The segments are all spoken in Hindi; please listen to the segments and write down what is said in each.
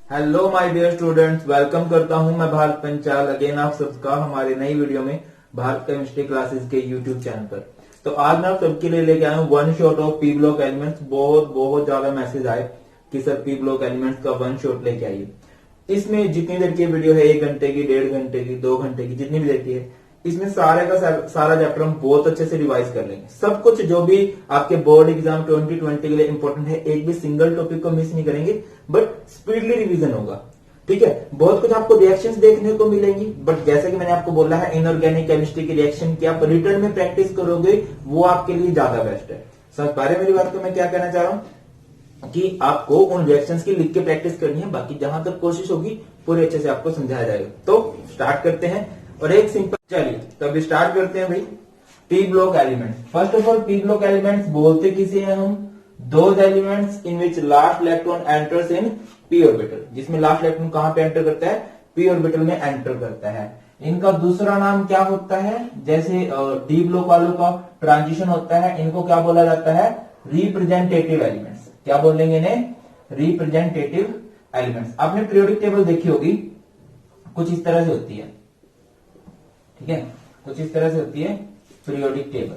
Hello my dear students, welcome करता हूं मैं भारत पंचाल अगेन आप सबका हमारे नई वीडियो में भारत केमिस्ट्री क्लासेस के यूट्यूब चैनल पर। तो आज मैं आप सबके लिए लेके आया हूं one shot of P block elements. बहुत ज्यादा मैसेज आए कि सर पी ब्लॉक एलिमेंट्स का वन शॉट लेके आइए। इसमें जितनी देर की वीडियो है, 1 घंटे की, 1.5 घंटे की, 2 घंटे की, जितनी भी देर की है, इसमें सारे का सारा चैप्टर हम बहुत अच्छे से रिवाइज कर लेंगे। सब कुछ जो भी आपके बोर्ड एग्जाम 2020 के लिए इंपॉर्टेंट है, एक भी सिंगल टॉपिक को मिस नहीं करेंगे, बट स्पीडली रिवीजन होगा। ठीक है, बहुत कुछ आपको रिएक्शंस देखने को मिलेंगी, बट जैसे कि मैंने आपको बोला है, इनऑर्गेनिक केमिस्ट्री की रिएक्शन की आप रिटर्न में प्रैक्टिस करोगे, वो आपके लिए ज्यादा बेस्ट है। समझ पा रहे मेरी बात को? मैं क्या कहना चाह रहा हूं कि आपको उन रिएक्शंस की लिख के प्रैक्टिस करनी है, बाकी जहां तक कोशिश होगी पूरे अच्छे से आपको समझाया जाएगा। तो स्टार्ट करते हैं और एक सिंपल, चलिए तब स्टार्ट करते हैं भाई। P block elements, first of all P block elements बोलते किसे हैं हम? Those elements in which last electron enters in P orbital, जिसमें लास्ट इलेक्ट्रॉन कहां पे एंटर करता है? पी ऑर्बिटल में एंटर करता है। इनका दूसरा नाम क्या होता है? जैसे डी ब्लॉक वालों का ट्रांजिशन होता है, इनको क्या बोला जाता है? Representative elements. क्या बोलेंगे इन्हें? Representative elements. आपने पीरियोडिक टेबल देखी होगी, कुछ इस तरह से होती है। ठीक है, कुछ इस तरह से होती है पीरियोडिक टेबल।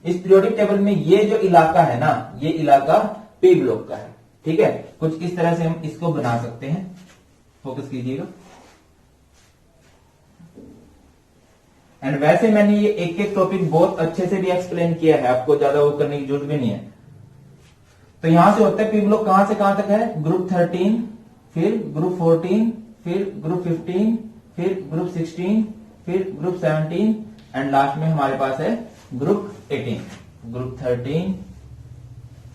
इस पीरियोडिक टेबल में ये जो इलाका है ना, ये इलाका पी ब्लॉक का है। ठीक है, कुछ इस तरह से हम इसको बना सकते हैं। फोकस कीजिएगा। एंड वैसे मैंने ये एक एक टॉपिक बहुत अच्छे से भी एक्सप्लेन किया है, आपको ज्यादा वो करने की जरूरत भी नहीं है। तो यहां से होता है पी ब्लॉक कहां से कहां तक है? ग्रुप 13, फिर ग्रुप 14, फिर ग्रुप 15, फिर ग्रुप 16, फिर ग्रुप 17 एंड लास्ट में हमारे पास है ग्रुप 18। Group 13,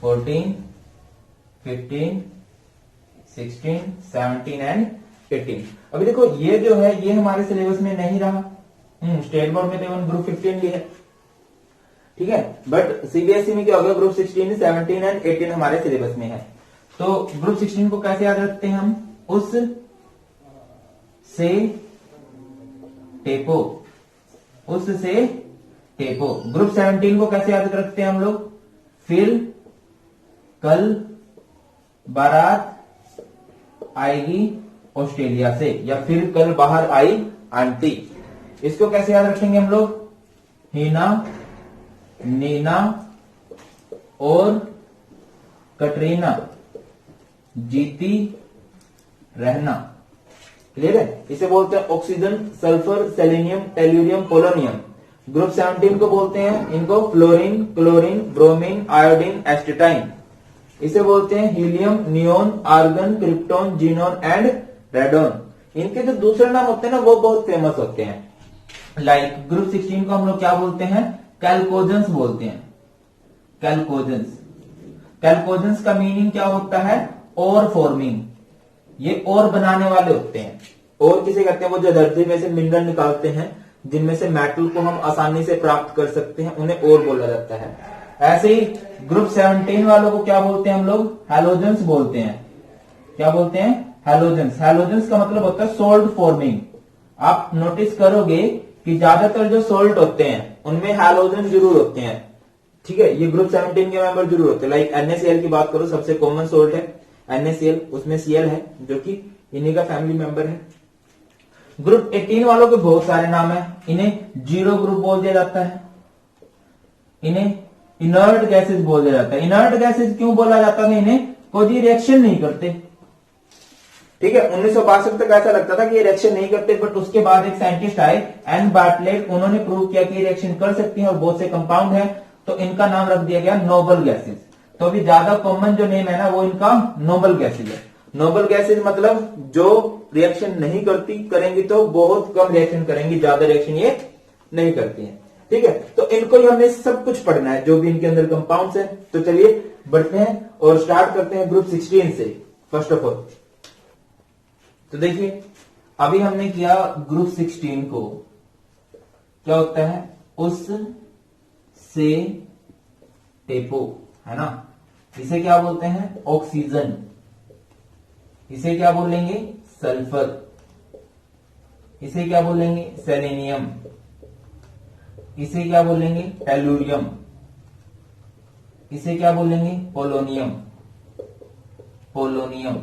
14, 15, 16, 17 and 18। अभी देखो ये जो है ये हमारे सिलेबस में नहीं रहा। स्टेट बोर्ड में तो ग्रुप 15 भी है, ठीक है, बट सीबीएसई में क्या होगा? ग्रुप 16, 17 एंड 18 हमारे सिलेबस में है। तो ग्रुप 16 को कैसे याद रखते हैं हम? उस से टेपो, उससे टेपो। ग्रुप 17 को कैसे याद रखते हैं हम लोग? फिर कल बारात आएगी ऑस्ट्रेलिया से, या फिर कल बाहर आई आंटी। इसको कैसे याद रखेंगे हम लोग? हीना, नीना और कटरीना जीती रहना। क्लियर है? इसे बोलते हैं oxygen, sulphur, selenium, tellurium, polonium. Group 17 को बोलते हैं इनको fluorine, chlorine, bromine, iodine, astatine. इसे बोलते हैं helium, neon, argon, krypton, xenon and radon. इनके जो दूसरे नाम होते हैं ना, वो बहुत फेमस होते हैं। लाइक ग्रुप 16 को हम लोग क्या बोलते हैं? कैल्कोजेंस बोलते हैं। कैल्कोजेंस। कैल्कोजेंस का मीनिंग क्या होता है? और फॉर्मिंग। ये और बनाने वाले होते हैं। और किसे कहते हैं? वो जो धरती में से मिनरल निकालते हैं, जिनमें से मेटल को हम आसानी से प्राप्त कर सकते हैं, उन्हें और बोला जाता है। ऐसे ही ग्रुप 17 वालों को क्या बोलते हैं हम लोग? हैलोजेंस बोलते हैं। क्या बोलते हैं? हैलोजेंस। हैलोजेंस का मतलब होता है सोल्ट फॉर्मिंग। आप नोटिस करोगे कि ज्यादातर जो सोल्ट होते हैं उनमें हैलोजन जरूर होते हैं। ठीक है, ये ग्रुप 17 के मेंबर जरूर होते हैं। लाइक NaCl की बात करो, सबसे कॉमन सोल्ट है NaCl, उसमें Cl है जो कि इन्हीं का फैमिली मेंबर है। ग्रुप 18 वालों के बहुत सारे नाम है। इन्हें जीरो ग्रुप बोल दिया जाता है, इन्हें इनर्ट गैसेज बोल दिया जाता है। इनर्ट गैसेज क्यों बोला जाता है? इन्हें कोई रिएक्शन नहीं करते। ठीक है, 1962 तक ऐसा लगता था कि ये रिएक्शन नहीं करते, बट उसके बाद एक साइंटिस्ट आए एन बार्टलेट, उन्होंने प्रूव किया कि रिएक्शन कर सकती हैं और बहुत से कंपाउंड है, तो इनका नाम रख दिया गया नोबल गैसेज। तो अभी ज्यादा कॉमन जो नेम है ना, वो इनका नोबल गैसेज है। नोबल गैसेज मतलब जो रिएक्शन नहीं करती, करेंगी तो बहुत कम रिएक्शन करेंगी, ज्यादा रिएक्शन ये नहीं करती है। ठीक है, तो इनको ही हमें सब कुछ पढ़ना है जो भी इनके अंदर कंपाउंड्स है। तो चलिए बढ़ते हैं और स्टार्ट करते हैं ग्रुप 16 से। फर्स्ट ऑफ ऑल तो देखिए, अभी हमने किया ग्रुप 16 को, क्या होता है? उस से टेपो, है ना। इसे क्या बोलते हैं? ऑक्सीजन। इसे क्या बोलेंगे? सल्फर। इसे क्या बोलेंगे? सेलेनियम। इसे क्या बोलेंगे? टेल्यूरियम। इसे क्या बोलेंगे? पोलोनियम। पोलोनियम।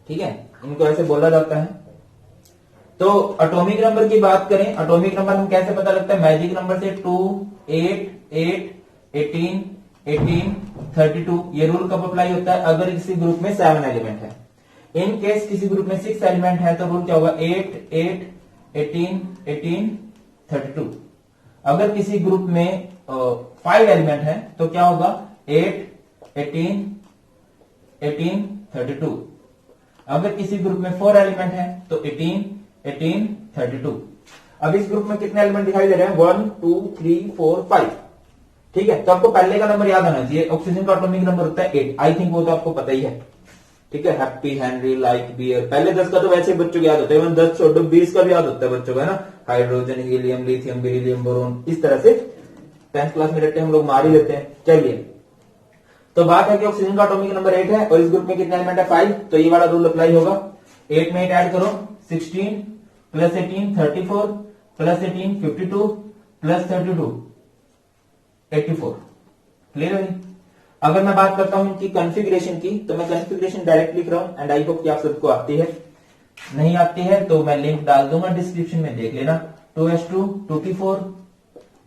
ठीक है, इनको ऐसे बोला जाता है। तो एटॉमिक नंबर की बात करें, एटॉमिक नंबर हम कैसे पता लगता है? मैजिक नंबर से 2, 8, 8, 18, 18, 32 ये रूल कब अप्लाई होता है? अगर किसी ग्रुप में 7 एलिमेंट है। इन केस किसी ग्रुप में 6 एलिमेंट है तो रूल क्या होगा? 8, 8, 18, 18, 32। अगर किसी ग्रुप में 5 एलिमेंट है तो क्या होगा? 8, 18, 18, 32। अगर किसी ग्रुप में 4 एलिमेंट है तो 18, 18, 32। अब इस ग्रुप में कितने एलिमेंट दिखाई दे रहे हैं? 1, 2, 3, 4, 5। ठीक है, तो आपको पहले का नंबर याद आना चाहिए। ऑक्सीजन का एटॉमिक नंबर होता है 8। आई थिंक वो तो आपको पता ही है। ठीक है, हैप्पी, हेनरी, लाइक, बियर। पहले 10 का तो वैसे बच्चों को याद होता है, 10 छोड़ो 20 का भी याद होता है बच्चों को, है ना? Hydrogen, helium, lithium, beryllium, boron, इस तरह से 10th क्लास में रट्टे हम लोग मार ही लेते हैं। चलिए, तो बात है कि ऑक्सीजन का एटॉमिक नंबर 8 है और इस ग्रुप में कितने एलिमेंट है? 5। तो ये वाला रूल अप्लाई होगा। 8 में 8 ऐड करो, 16 प्लस 18 34 प्लस 18 52 प्लस 32 84। क्लियर है? अगर मैं बात करता हूं इनकी कॉन्फ़िगरेशन की, तो मैं कॉन्फ़िगरेशन डायरेक्ट लिख रहा हूं एंड आई होप कि आप सबको आती है। नहीं आती है तो मैं लिंक डाल दूंगा डिस्क्रिप्शन में, देख लेना। 2s2 2p4,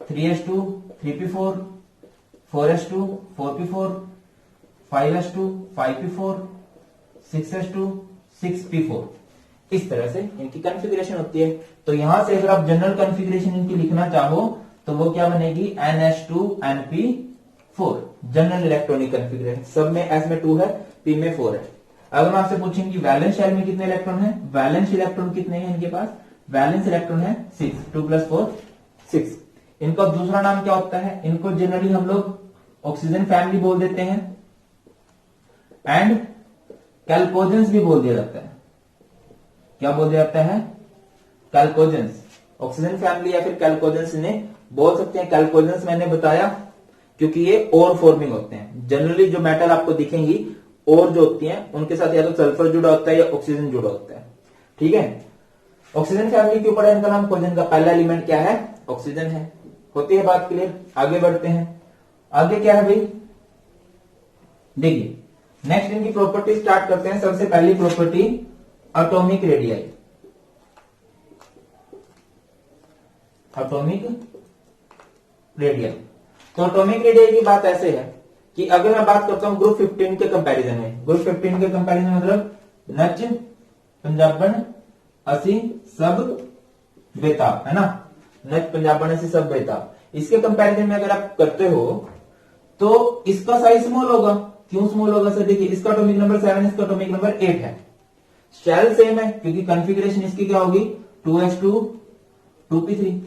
3s2 3p4, 4s2 4p4, 5s2 5p4, 6s2 6p4। इस तरह से इनकी कॉन्फ़िगरेशन होती है। तो यहां से अगर आप जनरल कॉन्फ़िगरेशन इनकी लिखना चाहो तो वो क्या बनेगी? NH2 NP4 general electronic configuration. सब में S में 2 है, P में 4 है। अगर मैं आपसे पूछूं कि वैलेंस शेल में कितने इलेक्ट्रॉन है? वैलेंस इलेक्ट्रॉन कितने हैं इनके पास? वैलेंस इलेक्ट्रॉन है 6। 2 + 4 6। इनका दूसरा नाम क्या होता है? इनको जनरली हम लोग ऑक्सीजन फैमिली बोल देते हैं एंड कैल्कोजेंस भी बोल दिया जाता है। क्या बोल दिया जाता है? कैल्कोजेंस। ऑक्सीजन फैमिली या फिर कैल्कोजेंस इन्हें बोल सकते हैं। कैल्कोजेंस मैंने बताया क्योंकि ये और फॉर्मिंग होते हैं। जनरली जो मेटल आपको दिखेंगी और जो होती हैं उनके साथ या तो सल्फर जुड़ा होता है या ऑक्सीजन जुड़ा होता है। ठीक है, ऑक्सीजन फैमिली के ऊपर इनका नाम कोजन का पहला एलिमेंट क्या है? ऑक्सीजन है। होती है बात क्लियर? आगे बढ़ते हैं। आगे क्या है भाई? देखिए, नेक्स्ट इनकी प्रॉपर्टी स्टार्ट करते हैं। सबसे पहली property atomic radii. Atomic radii. तो एटॉमिक रेडियाई की बात ऐसे है कि अगर मैं बात करता हूं ग्रुप 15 के कंपैरिजन में, ग्रुप 15 के कंपैरिजन मतलब नच, पंजाबन, असी, सब, बेताब, है ना? नच, पंजाबन, असी, सब, बेताब। इसके कंपैरिजन में अगर आप करते हो तो इसका साइज स्मॉल होगा। क्यों स्मॉल होगा सर? देखिए, इसका एटॉमिक नंबर 7, इसका एटॉमिक नंबर 8 है। शेल सेम है क्योंकि कॉन्फ़िगरेशन इसकी क्या होगी? 2s2 2p3,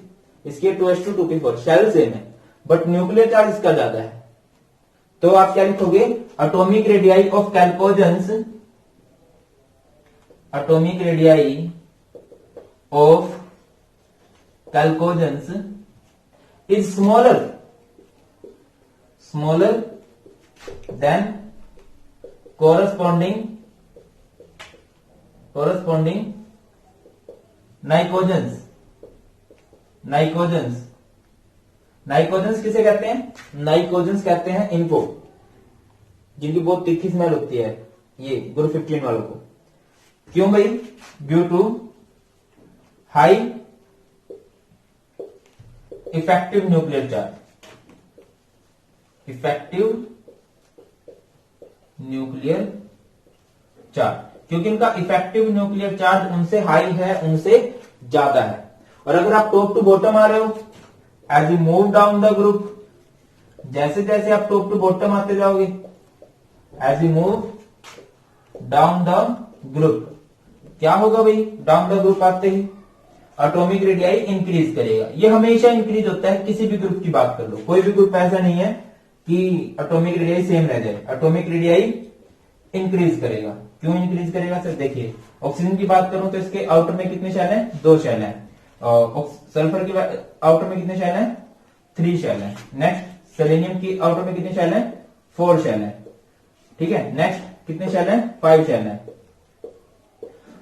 इसकी 2s2 2p4। शेल सेम है बट न्यूक्लियर चार्ज इसका ज्यादा है। तो आप क्या लिखोगे? Atomic radii of chalcogens, atomic radii of chalcogens is smaller than corresponding pnictogens. Pnictogens किसे कहते हैं? नाइकोजेंस कहते हैं इनको जिनकी बहुत तीखी स्मेल होती है, ये ग्रुप 15 वालों को। क्यों भाई? Due to high effective nuclear charge. Effective nuclear charge, क्योंकि इनका इफेक्टिव न्यूक्लियर चार्ज उनसे हाई है, उनसे ज्यादा है। और अगर आप टॉप टू बॉटम आ रहे हो, as you move down the group, जैसे जैसे आप टॉप टू बॉटम आते जाओगे, as you move down the group, क्या होगा भाई? डाउन द ग्रुप आते ही एटॉमिक रेडियाई इंक्रीज करेगा। ये हमेशा इंक्रीज होता है, किसी भी ग्रुप की बात कर लो। कोई भी ग्रुप ऐसा नहीं है कि एटॉमिक रेडियाई सेम रह जाए। एटॉमिक रेडियाई इंक्रीज करेगा। क्यों इंक्रीज करेगा सर? देखिए, ऑक्सीजन की बात करूं तो इसके आउटर में कितने शेल हैं? 2 शेल हैं। सल्फर की आउटर में कितने शेल हैं? 3 शेल हैं। नेक्स्ट, सेलेनियम की आउटर में कितने शेल हैं? 4 शेल हैं। ठीक है, नेक्स्ट कितने शेल हैं? 5 शेल हैं।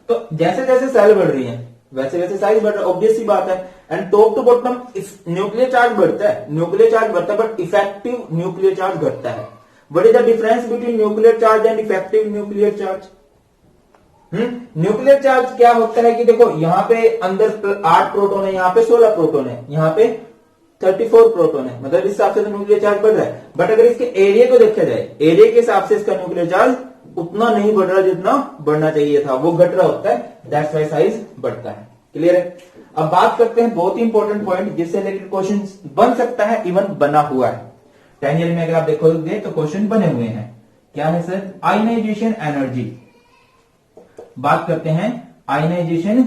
तो जैसे जैसे सेल बढ़ रही है वैसे वैसे साइज बढ़ रहा है, ऑब्वियस सी बात है। And top to bottom nuclear charge बढ़ता है, न्यूक्लियर चार्ज बढ़ता है बट इफेक्टिव न्यूक्लियर चार्ज घटता है। What is the difference between nuclear charge and effective nuclear charge? Nuclear charge क्या होता है कि देखो यहां पे अंदर 8 प्रोटॉन है, यहां पे 16 प्रोटॉन है, यहां पे 34 प्रोटॉन है, मतलब इस हिसाब से तो न्यूक्लियर चार्ज बढ़ रहा है। बट अगर इसके एरिया को देखा जाए, एरिया के हिसाब से इसका न्यूक्लियर चार्ज उतना नहीं बढ़ रहा जितना बढ़ना चाहिए था, वो घट रहा होता है, दैट्स व्हाई साइज बढ़ता है। क्लियर है। अब बात करते हैं बहुत ही इंपॉर्टेंट पॉइंट जिससे रिलेटेड क्वेश्चन बन सकता है, इवन बना हुआ है। 10 ईयर में अगर आप देखोगे तो क्वेश्चन बने हुए हैं। क्या है सर? Ionization energy. बात करते हैं आयनाइजेशन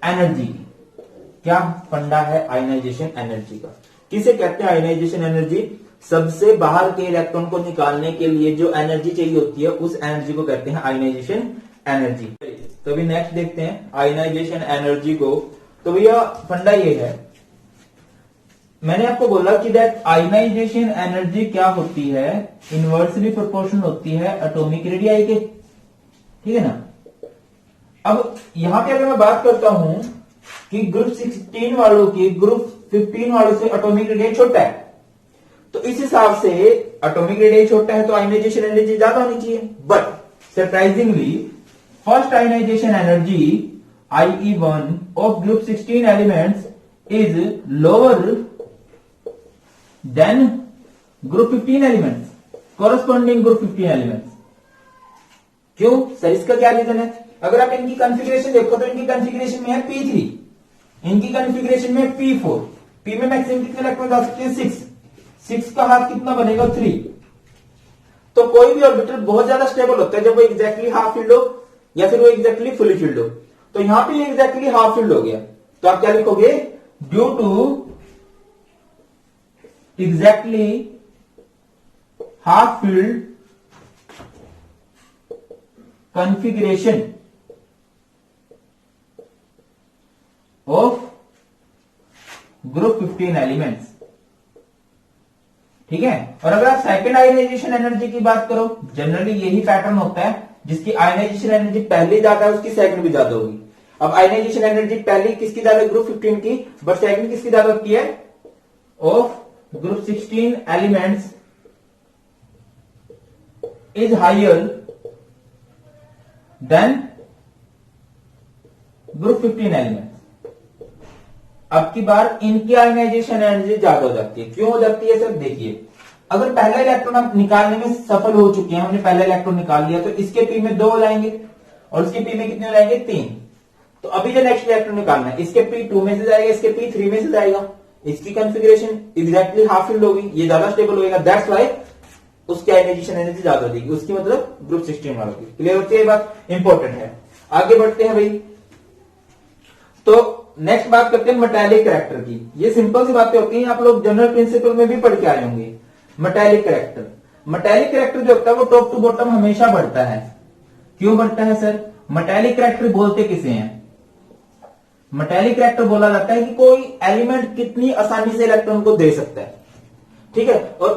एनर्जी की। क्या फंडा है आयनाइजेशन एनर्जी का? किसे कहते हैं आयनाइजेशन एनर्जी? सबसे बाहर के इलेक्ट्रॉन को निकालने के लिए जो एनर्जी चाहिए होती है, उस एनर्जी को कहते हैं आयनाइजेशन एनर्जी। तो अभी नेक्स्ट देखते हैं आयनाइजेशन एनर्जी को। तो भैया फंडा ये है, मैंने आपको बोला कि दैट आयनाइजेशन एनर्जी क्या होती है, इनवर्सली प्रोपोर्शनल होती है एटॉमिक रेडियाई के। ठीक है ना। अब यहां पे अगर मैं बात करता हूं कि ग्रुप 16 वालों की ग्रुप 15 वालों से एटॉमिक रेडियाई छोटा है, तो इस हिसाब से एटॉमिक रेडियाई छोटा है तो आयनाइजेशन एनर्जी ज्यादा होनी चाहिए। But surprisingly first ionisation energy IE1 of group 16 elements is lower than group 15 elements, corresponding group 15 elements। क्यों सर? इसका क्या रीजन है? अगर आप इनकी कॉन्फ़िगरेशन देखो तो इनकी कॉन्फ़िगरेशन में है P3, इनकी कॉन्फ़िगरेशन में P4। P में मैक्सिमम कितने इलेक्ट्रॉन जा सकते हैं? 6 का हाफ कितना बनेगा? 3। तो कोई भी ऑर्बिटल बहुत ज्यादा स्टेबल होता है जब वो एग्जैक्टली हाफ फील्ड हो या फिर वो एग्जैक्टली फुली फील्ड हो। तो यहां पे एग्जैक्टली हाफ फील्ड हो गया, तो आप क्या लिखोगे? Due to exactly half filled configuration of group 15 elements. ठीक है। और अगर आप सेकंड आयनाइजेशन एनर्जी की बात करो, जनरली यही पैटर्न होता है, जिसकी आयनाइजेशन एनर्जी पहले ज्यादा है उसकी सेकंड भी ज्यादा होगी। अब आयनाइजेशन एनर्जी पहली किसकी ज्यादा है? ग्रुप 15 की। बट सेकंड किसकी ज्यादा होती है? Of group 16 elements is higher than group 15 elements. अब की बार इनकी आयनाइजेशन एनर्जी ज्यादा हो जाती है। क्यों हो जाती है सर? देखिए, अगर पहला इलेक्ट्रॉन हम निकालने में सफल हो चुके हैं, हमने पहला इलेक्ट्रॉन निकाल लिया, तो इसके पी में 2 हो जाएंगे और इसके पी में कितने हो जाएंगे? 3। तो अभी जो नेक्स्ट इलेक्ट्रॉन निकालना है, इसके पी 2 में से जाएगा, इसके पी 3 में से जाएगा। इसकी कॉन्फ़िगरेशन एग्जैक्टली हाफ फील्ड होगी, ये ज्यादा स्टेबल होगा, दैट्स व्हाई उसकी आयनाइजेशन एनर्जी ज्यादा हो जाएगी, उसकी मतलब ग्रुप 16 वालों की। क्लियर होती है? ये बात इंपॉर्टेंट है। आगे बढ़ते हैं भाई। तो नेक्स्ट बात करते हैं मेटालिक कैरेक्टर की। ये सिंपल सी बातें होती हैं, आप लोग जनरल प्रिंसिपल में भी पढ़ के आए होंगे। मेटालिक कैरेक्टर, मेटालिक कैरेक्टर जो होता है वो टॉप टू बॉटम हमेशा बढ़ता है। क्यों बढ़ता है सर? मेटालिक कैरेक्टर बोलते किसे हैं? मेटालिक कैरेक्टर बोला जाता है कि कोई एलिमेंट कितनी आसानी से इलेक्ट्रॉन को दे सकता है। ठीक है। और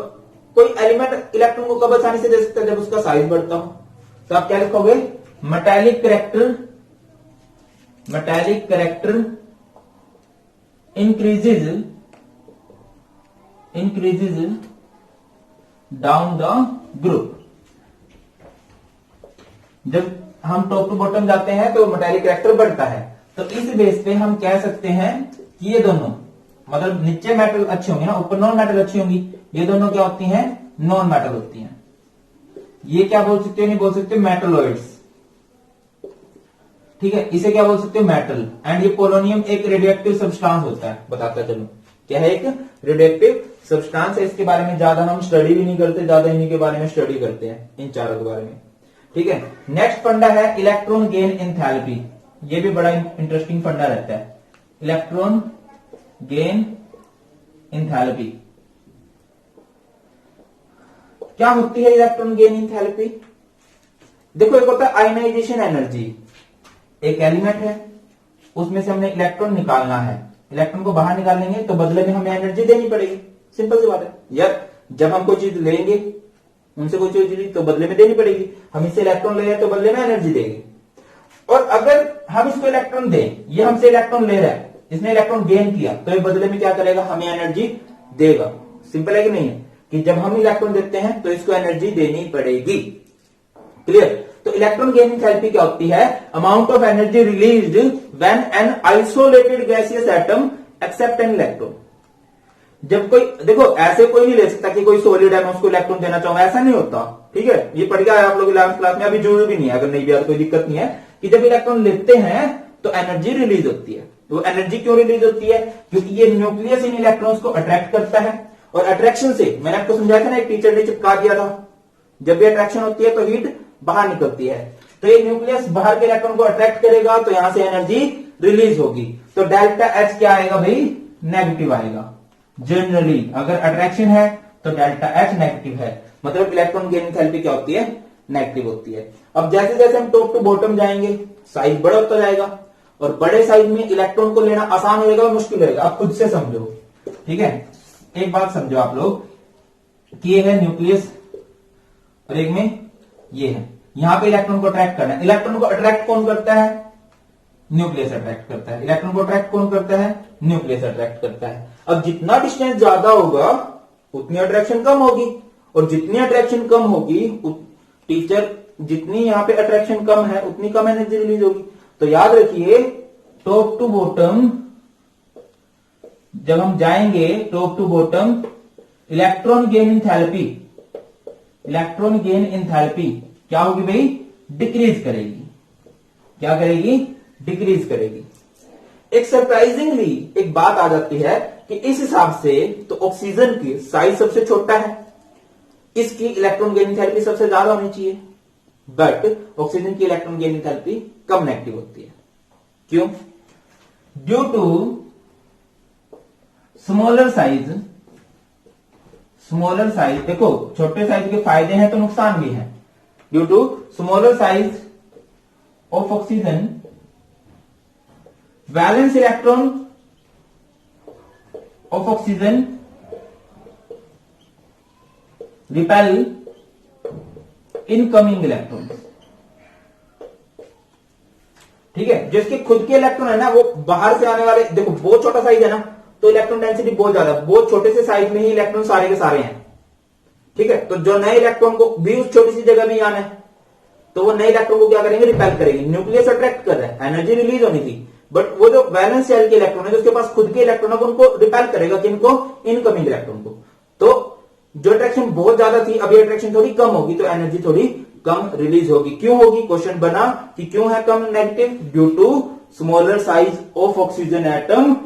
कोई एलिमेंट इलेक्ट्रॉन को कब आसानी से दे सकता है? जब उसका साइज बढ़ता हो। तो आप क्या लिखोगे? Metallic character, metallic character increases down the group। जब हम टॉप टू बॉटम जाते हैं तो मेटालिक कैरेक्टर बढ़ता है। तो इस बेस पे हम कह सकते हैं कि ये दोनों, मतलब नीचे मेटल अच्छे होंगे ना, ऊपर नॉन मेटल अच्छी होंगी, ये दोनों क्या होती हैं? नॉन मेटल होती हैं। ये क्या बोल सकते हो? नहीं बोल सकते मेटलॉइड्स। ठीक है। इसे क्या बोल सकते हो? मेटल। एंड ये पोलोनियम एक रेडियोएक्टिव सब्सटेंस होता है, बताता चलो। क्या है? एक रेडियोएक्टिव सब्सटेंस है। इसके बारे में ज्यादा हम स्टडी भी नहीं करते, ज्यादा इन्हीं के बारे में स्टडी करते हैं, इन चारों के बारे में। ठीक है। नेक्स्ट फंडा है इलेक्ट्रॉन गेन एंथैल्पी। ये भी बड़ा इंटरेस्टिंग फंडा रहता है, इलेक्ट्रॉन गेन एंथैल्पी। क्या होती है इलेक्ट्रॉन गेन एंथैल्पी? देखो, एक होता है आयनाइजेशन एनर्जी। एक एलिमेंट है, उसमें से हमने इलेक्ट्रॉन निकालना है, इलेक्ट्रॉन को बाहर निकालेंगे तो बदले में हमें एनर्जी देनी पड़ेगी। सिंपल सी बात है। या जब हम कोई चीज लेंगे, उनसे कोई चीज ली तो बदले में देनी पड़ेगी। हम इससे इलेक्ट्रॉन ले रहे हैं तो बदले में एनर्जी देंगे। और अगर हम इसको इलेक्ट्रॉन दें, ये हमसे इलेक्ट्रॉन ले रहा है, इसने इलेक्ट्रॉन गेन किया, तो ये बदले में क्या करेगा? हमें एनर्जी देगा। सिंपल है कि नहीं है? कि जब हम इलेक्ट्रॉन देते हैं तो इसको एनर्जी देनी पड़ेगी। क्लियर? तो इलेक्ट्रॉन गेन एंथैल्पी क्या होती है? Amount of energy released when an isolated gaseous atom accept an electron. जब कोई, देखो ऐसे कोई नहीं ले सकता कि कोई सॉलिड है मैं उसको इलेक्ट्रॉन देना चाहूंगा, ऐसा नहीं होता, ठीक है। ये पढ़ गया है आप लोग 11th क्लास में, अभी जरूरी भी नहीं है, अगर नहीं भी आया तो कोई दिक्कत नहीं है कि जब इलेक्ट्रॉन लेते हैं तो एनर्जी रिलीज होती है। तो एनर्जी क्यों रिलीज होती है? क्योंकि ये न्यूक्लियस इन इलेक्ट्रॉन्स को अट्रैक्ट करता है, और अट्रैक्शन से मैंने आपको समझाया था ना, एक टीचर ने चिपका दिया था, जब भी अट्रैक्शन होती है तो हीट बाहर निकलती है, तो ये न्यूक्लियस बाहर के इलेक्ट्रॉन को अट्रैक्ट करेगा तो यहां से एनर्जी रिलीज होगी। तो डेल्टा एच क्या आएगा भाई? नेगेटिव आएगा। जनरली अगर अट्रैक्शन है तो डेल्टा एच नेगेटिव है, मतलब इलेक्ट्रॉन गेन एंथैल्पी क्या होती है? नेगेटिव होती है। अब जैसे जैसे हम टॉप टू बॉटम जाएंगे साइज बड़ा होता जाएगा, और बड़े साइज में इलेक्ट्रॉन को लेना आसान होगा और मुश्किल होगा, आप खुद से समझो, ठीक है। एक बात समझो आप लोग कि ये है न्यूक्लियस और एक में ये है, यहां पे इलेक्ट्रॉन को अट्रैक्ट करना है। इलेक्ट्रॉन को अट्रैक्ट कौन करता है? न्यूक्लियस अट्रैक्ट करता है। इलेक्ट्रॉन को अट्रैक्ट कौन करता है? न्यूक्लियस अट्रैक्ट करता है। अब जितना डिस्टेंस ज्यादा होगा उतनी अट्रैक्शन कम होगी, और जितनी अट्रैक्शन कम होगी टीचर जितनी यहां पे अट्रैक्शन कम है उतनी कम एनर्जी रिलीज होगी। तो याद रखिए टॉप टू बॉटम जब हम जाएंगे, top to bottom electron gain enthalpy, electron gain enthalpy क्या होगी भाई? डिक्रीज करेगी। क्या करेगी? डिक्रीज करेगी। एक सरप्राइजिंगली एक बात आ जाती है कि इस हिसाब से तो ऑक्सीजन की साइज सबसे छोटा है, इसकी इलेक्ट्रॉन गेन एंथैल्पी सबसे ज्यादा होनी चाहिए, बट ऑक्सीजन की इलेक्ट्रॉन गेन एंथैल्पी कम नेगेटिव होती है। क्यों? Due to smaller size, smaller size, देखो छोटे साइज के फायदे हैं तो नुकसान भी है। Due to smaller size of oxygen valence electron of oxygen repel incoming electron, ठीक है। जो इसके खुद के इलेक्ट्रॉन है ना वो बाहर से आने वाले, देखो बहुत छोटा साइज है ना तो इलेक्ट्रॉन डेंसिटी बहुत ज्यादा, बहुत छोटे से साइज में ही इलेक्ट्रॉन सारे के सारे हैं, ठीक है। तो जो नए इलेक्ट्रॉन को भी उस छोटी सी जगह में ही आना है तो वो नए इलेक्ट्रॉन को क्या करेंगे? रिपेल करेंगे। न्यूक्लियस अट्रैक्ट कर रहा है, एनर्जी रिलीज होनी थी, बट वो जो वैलेंस शेल के इलेक्ट्रॉन है जो उसके पास खुद के इलेक्ट्रॉन है उनको रिपेल करेगा, किनको? इनकमिंग इलेक्ट्रॉन को। तो जो अट्रैक्शन बहुत ज्यादा थी अभी अट्रैक्शन थोड़ी कम होगी तो एनर्जी थोड़ी कम रिलीज होगी। क्यों होगी? क्वेश्चन बना कि क्यों है कम negative? Due to smaller size of oxygen atom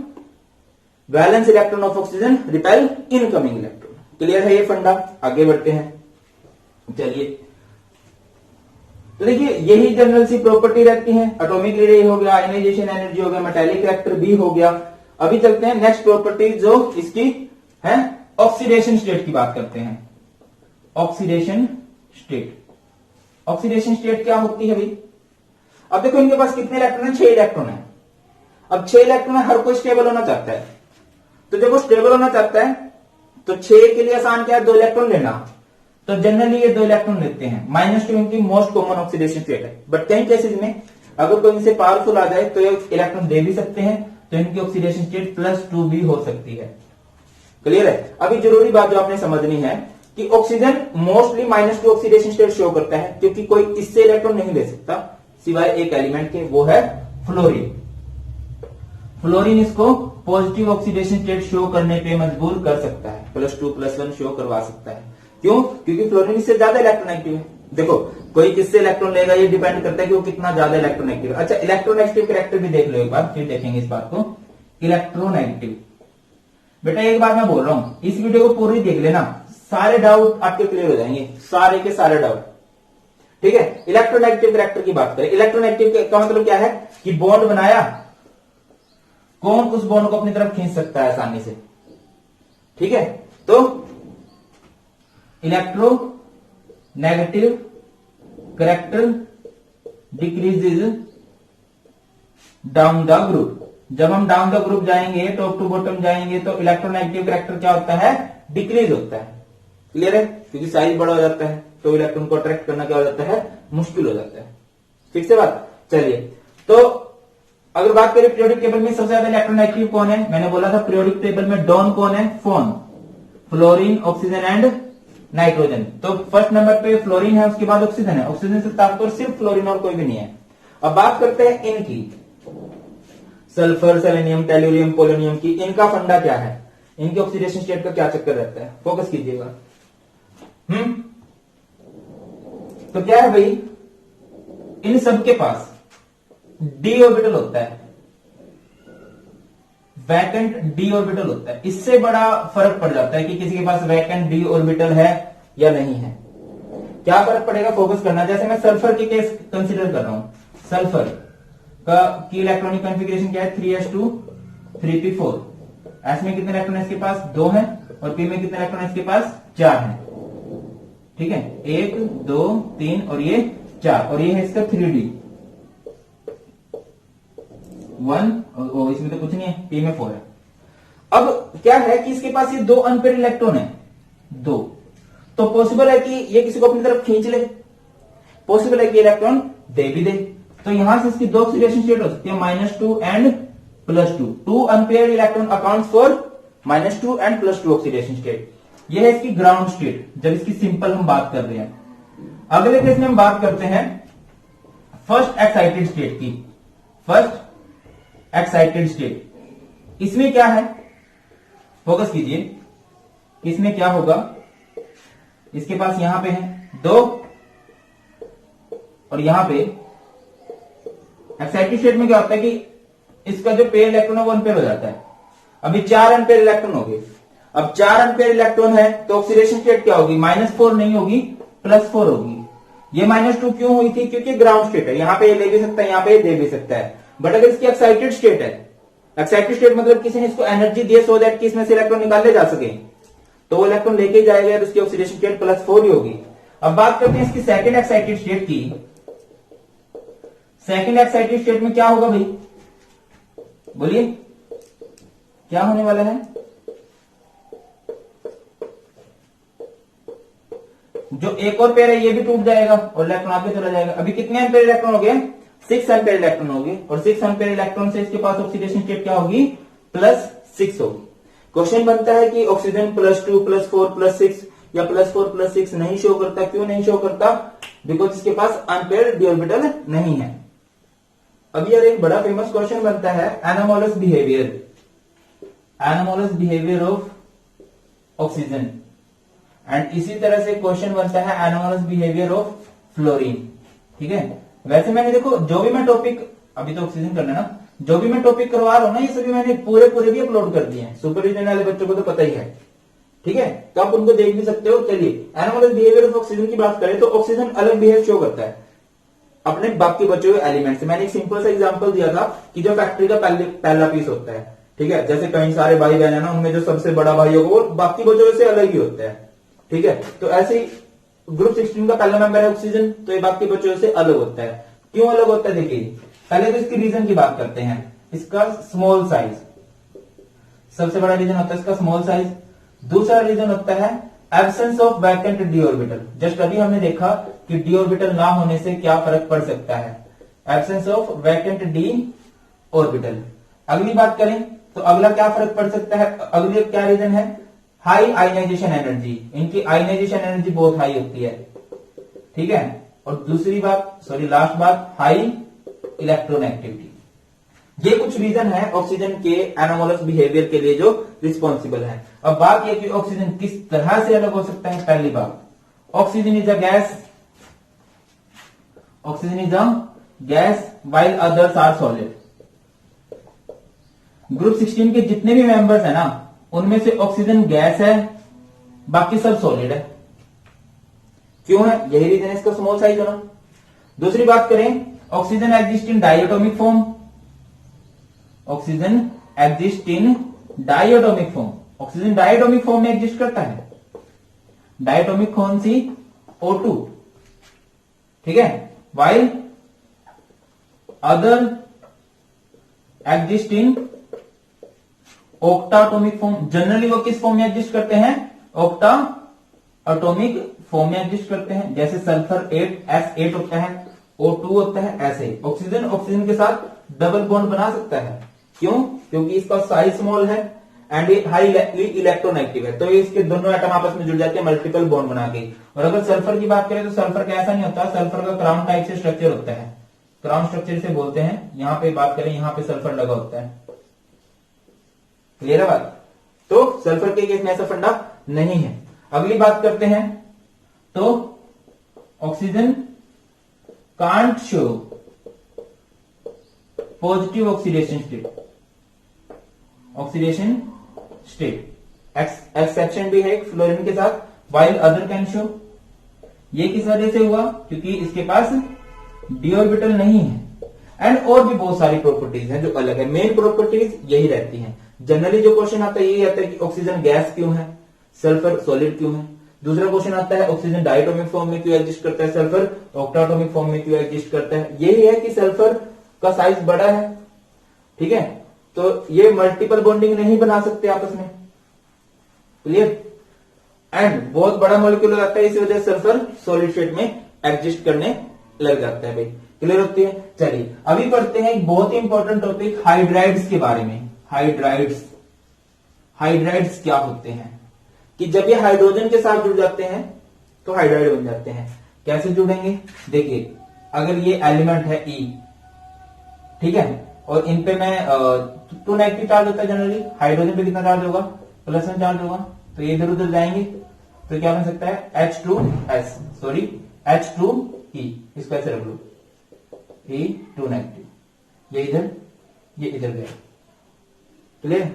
valence electron of oxygen repel incoming electron. Clear है ये फंडा? आगे बढ़ते हैं, चलिए। तो देखिए यही जनरल सी प्रॉपर्टी रहती है। एटॉमिक रेडियस हो गया, आयनाइजेशन एनर्जी हो गया, मेटालिक कैरेक्टर भी हो गया। अभी चलते हैं नेक्स्ट प्रॉपर्टी जो इसकी है ऑक्सीडेशन स्टेट की बात करते हैं। ऑक्सीडेशन स्टेट, ऑक्सीडेशन स्टेट क्या होती है भाई? अब देखो इनके पास कितने इलेक्ट्रॉन है? 6 इलेक्ट्रॉन है। अब 6 इलेक्ट्रॉन हर कोई स्टेबल होना चाहता है, तो जब वो स्टेबल होना चाहता है तो 6 के लिए आसान क्या है? 2 इलेक्ट्रॉन लेना। तो जनरली ये 2 इलेक्ट्रॉन लेते हैं। -2 इनकी मोस्ट कॉमन ऑक्सीडेशन स्टेट है, बट कई केसेस में अगर कोई इनसे पावरफुल आ जाए तो ये इलेक्ट्रॉन दे भी सकते हैं, तो इनकी ऑक्सीडेशन स्टेट +2 भी हो सकती है। क्लियर है? अभी जरूरी बात जो आपने समझनी है कि oxygen mostly -2 oxidation state show करता है, क्योंकि कोई इससे इलेक्ट्रॉन नहीं ले सकता सिवाय एक एलिमेंट के, वो है फ्लोरीन। फ्लोरीन इसको पॉजिटिव ऑक्सीडेशन स्टेट शो करने पे मजबूर कर सकता है, +2 +1 शो करवा सकता है। क्यों? क्योंकि फ्लोरीन इससे ज्यादा इलेक्ट्रोनेगेटिव है। देखो कोई किससे इलेक्ट्रॉन लेगा ये डिपेंड करता है कि वो कितना ज्यादा इलेक्ट्रोनेगेटिव है। अच्छा इलेक्ट्रोनेगेटिव कैरेक्टर भी देख लो एक बार, फिर देखेंगे इस बात को। इलेक्ट्रोनेगेटिव, बेटा एक बार मैं बोल रहा हूं, इस वीडियो को पूरी देख लेना, सारे डाउट आपके क्लियर हो जाएंगे, सारे के सारे डाउट, ठीक है। इलेक्ट्रोनेगेटिव कैरेक्टर की बात करें, इलेक्ट्रोनेगेटिव का मतलब क्या है कि बॉन्ड बनाया, कौन उस बॉन्ड को अपनी तरफ खींच सकता है आसानी से, ठीक है। तो electronegative character decreases down the group. जब हम डाउन द ग्रुप जाएंगे, टॉप टू बॉटम जाएंगे, तो इलेक्ट्रोनेगेटिव कैरेक्टर क्या होता है? डिक्रीज होता है। क्लियर है? क्योंकि साइज बड़ा हो जाता है तो इलेक्ट्रॉन को अट्रैक्ट करना क्या हो जाता है? मुश्किल हो जाता है। ठीक से बात? चलिए, तो अगर बात करें पीरियोडिक टेबल में सबसे ज्यादा इलेक्ट्रोनेगेटिव कौन है? मैंने बोला था पीरियोडिक टेबल में डॉन कौन है? Phone, fluorine, oxygen and nitrogen. तो फर्स्ट नंबर पे फ्लोरीन है, उसके बाद ऑक्सीजन है। ऑक्सीजन से ताकतवर सिर्फ फ्लोरीन और कोई भी नहीं है। अब बात करते हैं इनकी, सल्फर, सेलेनियम, टेल्यूरियम, पोलोनियम की। इनका फंडा क्या है, इनके ऑक्सीडेशन स्टेट का क्या चक्कर रहता है, फोकस कीजिएगा। तो क्या है भाई, इन सब के पास डी ऑर्बिटल होता है, वैकेंट डी ऑर्बिटल होता है। इससे बड़ा फर्क पड़ जाता है कि किसी के पास वैकेंट डी ऑर्बिटल है या नहीं है। क्या फर्क पड़ेगा, फोकस करना। जैसे मैं सल्फर की केस कंसीडर कर रहा हूं, सल्फर का की इलेक्ट्रॉनिक कॉन्फ़िगरेशन क्या है, 3s2 3p4। एस में कितने इलेक्ट्रॉन इसके पास, 2 है, और पी में कितने इलेक्ट्रॉन इसके पास, 4 है। ठीक है, 1 2 3 और ये 4, और ये है इसका 3d 1, और इसमें तो कुछ नहीं है, पी में 4 है। अब क्या है कि इसके पास ये 2 अनपेयर इलेक्ट्रॉन है, 2। तो पॉसिबल है कि ये किसी को अपनी तरफ खींच ले, पॉसिबल है कि इलेक्ट्रॉन दे भी दे। तो यहां से इसकी 2 ऑक्सीडेशन स्टेट हो सकती है, -2 and +2। 2 unpaired electron accounts for -2 and +2 oxidation state. यह है इसकी ग्राउंड स्टेट, जब इसकी सिंपल हम बात कर रहे हैं। अगले केस में हम बात करते हैं फर्स्ट एक्साइटेड स्टेट की। फर्स्ट एक्साइटेड स्टेट, इसमें क्या है, फोकस कीजिए। इसमें क्या होगा, इसके पास यहां पे है 2, और यहां पे एक्साइटेड स्टेट में क्या होता है कि इसका जो पेयर इलेक्ट्रॉन है वो अनपेयर हो जाता है। अभी 4 अनपेयर इलेक्ट्रॉन हो गए। अब 4 अनपेयर इलेक्ट्रॉन है तो ऑक्सीडेशन स्टेट क्या होगी, -4 नहीं होगी, +4 होगी। ये -2 क्यों हुई थी, क्योंकि ग्राउंड स्टेट है, यहां पे ले भी सकता है, यहां पे दे भी सकता है। बट अगर इसकी एक्साइटेड स्टेट है, एक्साइटेड स्टेट मतलब किसी ने इसको एनर्जी दी सो दैट कि इसमें से इलेक्ट्रॉन निकाले जा सके, तो वो इलेक्ट्रॉन लेके जाएगा, तो उसकी ऑक्सीडेशन स्टेट +4 ही होगी। अब बात करते हैं इसकी सेकंड एक्साइटेड स्टेट की। सेकंड एक्साइटेड स्टेट में क्या होगा भाई, बोलिए क्या होने वाला है। जो एक और पेयर है ये भी टूट जाएगा और इलेक्ट्रॉन आगे चला जाएगा। अभी कितने एम्पेयर इलेक्ट्रॉन हो गए, 6 एम्पेयर इलेक्ट्रॉन हो गए, और 6 एम्पेयर इलेक्ट्रॉन से इसके पास ऑक्सीडेशन स्टेट क्या होगी, +6 होगी। क्वेश्चन बनता है कि ऑक्सीजन +2 +4 +6 या +4 +6 नहीं शो करता। क्यों नहीं शो करता, बिकॉज इसके पास अनपेयर डी ऑर्बिटल नहीं है। अब यार एक बड़ा फेमस क्वेश्चन बनता है, anomalous behaviour, anomalous behaviour of oxygen. And इसी तरह से क्वेश्चन बनता है एनोमोलस बिहेवियर ऑफ फ्लोरीन। ठीक है, वैसे मैंने देखो जो भी मैं टॉपिक, अभी तो ऑक्सीजन करना है ना, जो भी मैं टॉपिक करवा रहा हूं ना, ये सभी मैंने पूरे भी अपलोड कर दिए हैं। सुपरविजन वाले बच्चों को तो पता ही है। ठीक है, तो आप उनको देख भी सकते हो। चलिए, एनोमोलस बिहेवियर ऑफ ऑक्सीजन की बात करें तो ऑक्सीजन अलग बिहेव शो करता है अपने बाकी बचे हुए एलिमेंट से। मैंने एक सिंपल सा एग्जांपल दिया था कि जो फैक्ट्री का पहला पीस होता है, ठीक है, जैसे कई सारे भाई बहन है ना, उनमें जो सबसे बड़ा भाई होगा वो बाकी बचे हुए से अलग ही होता है। ठीक है, तो ऐसे ही ग्रुप 16 का पहला मेंबर है ऑक्सीजन, तो ये बाकी बच्चों से अलग होता है। क्यों अलग होता है, देखिए पहले तो इसकी रीजन की बात करते हैं। इसका स्मॉल साइज, सबसे बड़ा रीजन होता है इसका स्मॉल साइज। दूसरा रीजन होता है absence of vacant D orbital. Just अभी हमने देखा कि डी ऑर्बिटल ना होने से क्या फर्क पड़ सकता है, absence of vacant D orbital. अगली बात करें तो अगला क्या फर्क पड़ सकता है, अगली क्या रीजन है, हाई आयनाइजेशन एनर्जी। इनकी आयनाइजेशन एनर्जी बहुत हाई होती है। ठीक है, और दूसरी बात, सॉरी लास्ट बात, हाई इलेक्ट्रॉन एक्टिविटी। ये कुछ रीजन है ऑक्सीजन के एनोमोलस बिहेवियर के लिए जो रिस्पॉन्सिबल है। अब बात यह कि ऑक्सीजन किस तरह से अलग हो सकता है। पहली बात, oxygen is a gas, oxygen is a gas while others are solid. Group 16 के जितने भी मेंबर्स है ना, उनमें से ऑक्सीजन गैस है, बाकी सब सॉलिड है। क्यों है, यही रीजन है इसका स्मॉल साइज होना। दूसरी बात करें, oxygen exist in diatomic form, oxygen exist in diatomic form. Oxygen diatomic form में एग्जिस्ट करता है। डायटोमिक कौन सी, O2। ठीक है, while other exist in octatomic form. Generally वो किस फॉर्म में एग्जिस्ट करते हैं, ऑक्टा एटॉमिक फॉर्म में एग्जिस्ट करते हैं। जैसे सल्फर 8S8 होता है, O2 होता है, ऐसे ऑक्सीजन ऑक्सीजन के साथ डबल बॉन्ड बना सकता है। क्यों, क्योंकि इसका साइज स्मॉल है एंड ये हाईली इलेक्ट्रोनेगेटिव है, तो ये इसके दोनों एटम आपस में जुड़ जाते हैं मल्टीपल बॉन्ड बना के। और अगर सल्फर की बात करें तो सल्फर का ऐसा नहीं होता, सल्फर का क्राउन टाइप से स्ट्रक्चर होता है, क्राउन स्ट्रक्चर से बोलते हैं। यहां पे बात करें, यहां पे सल्फर लगा होता है। क्लियर है बात? तो सल्फर के केस में ऐसा फंडा नहीं है। अगली बात करते हैं, तो oxygen can't show positive oxidation state, oxidation state exception भी है फ्लोरीन के साथ, वाइल अदर कैन शो। ये किस वजह से हुआ? क्योंकि इसके पास डी ऑर्बिटल नहीं है। एंड और भी बहुत सारी प्रॉपर्टीज हैं जो अलग है, मेन प्रॉपर्टीज यही रहती हैं। जनरली जो क्वेश्चन आता है यही आता है कि ऑक्सीजन गैस क्यों है, सल्फर सॉलिड क्यों है। दूसरा क्वेश्चन आता है ऑक्सीजन डायटोमिक फॉर्म में क्यों एग्जिस्ट करता है, सल्फर ऑक्टाटोमिक फॉर्म में क्यों एग्जिस्ट करता है। यही है कि सल्फर का साइज बड़ा है, ठीक है, तो ये मल्टीपल बॉन्डिंग नहीं बना सकते आपस में। क्लियर? एंड बहुत बड़ा मॉलिक्यूल हो जाता है, इसी वजह से सल्फर सॉलिड स्टेट में एग्जिस्ट करने लग जाता है भाई। क्लियर होती है? चलिए अभी पढ़ते हैं एक बहुत ही इंपॉर्टेंट टॉपिक हाइड्राइड्स के बारे में। हाइड्राइड्स, हाइड्राइड्स क्या होते हैं कि जब ये हाइड्रोजन के साथ जुड़ जाते हैं तो हाइड्राइड बन जाते हैं। कैसे जुड़ेंगे? देखिए, अगर ये एलिमेंट है ई, ठीक है, और इन पे मैं 2 नेगेटिव चार्ज होता है जनरली, हाइड्रोजन पे कितना चार्ज होगा? +1 चार्ज होगा, तो ये इधर उधर जाएंगे तो क्या बन सकता है? H2S, सॉरी H2E, इसको ऐसे रख लो, E2 नेगेटिव, ये इधर गया। क्लियर?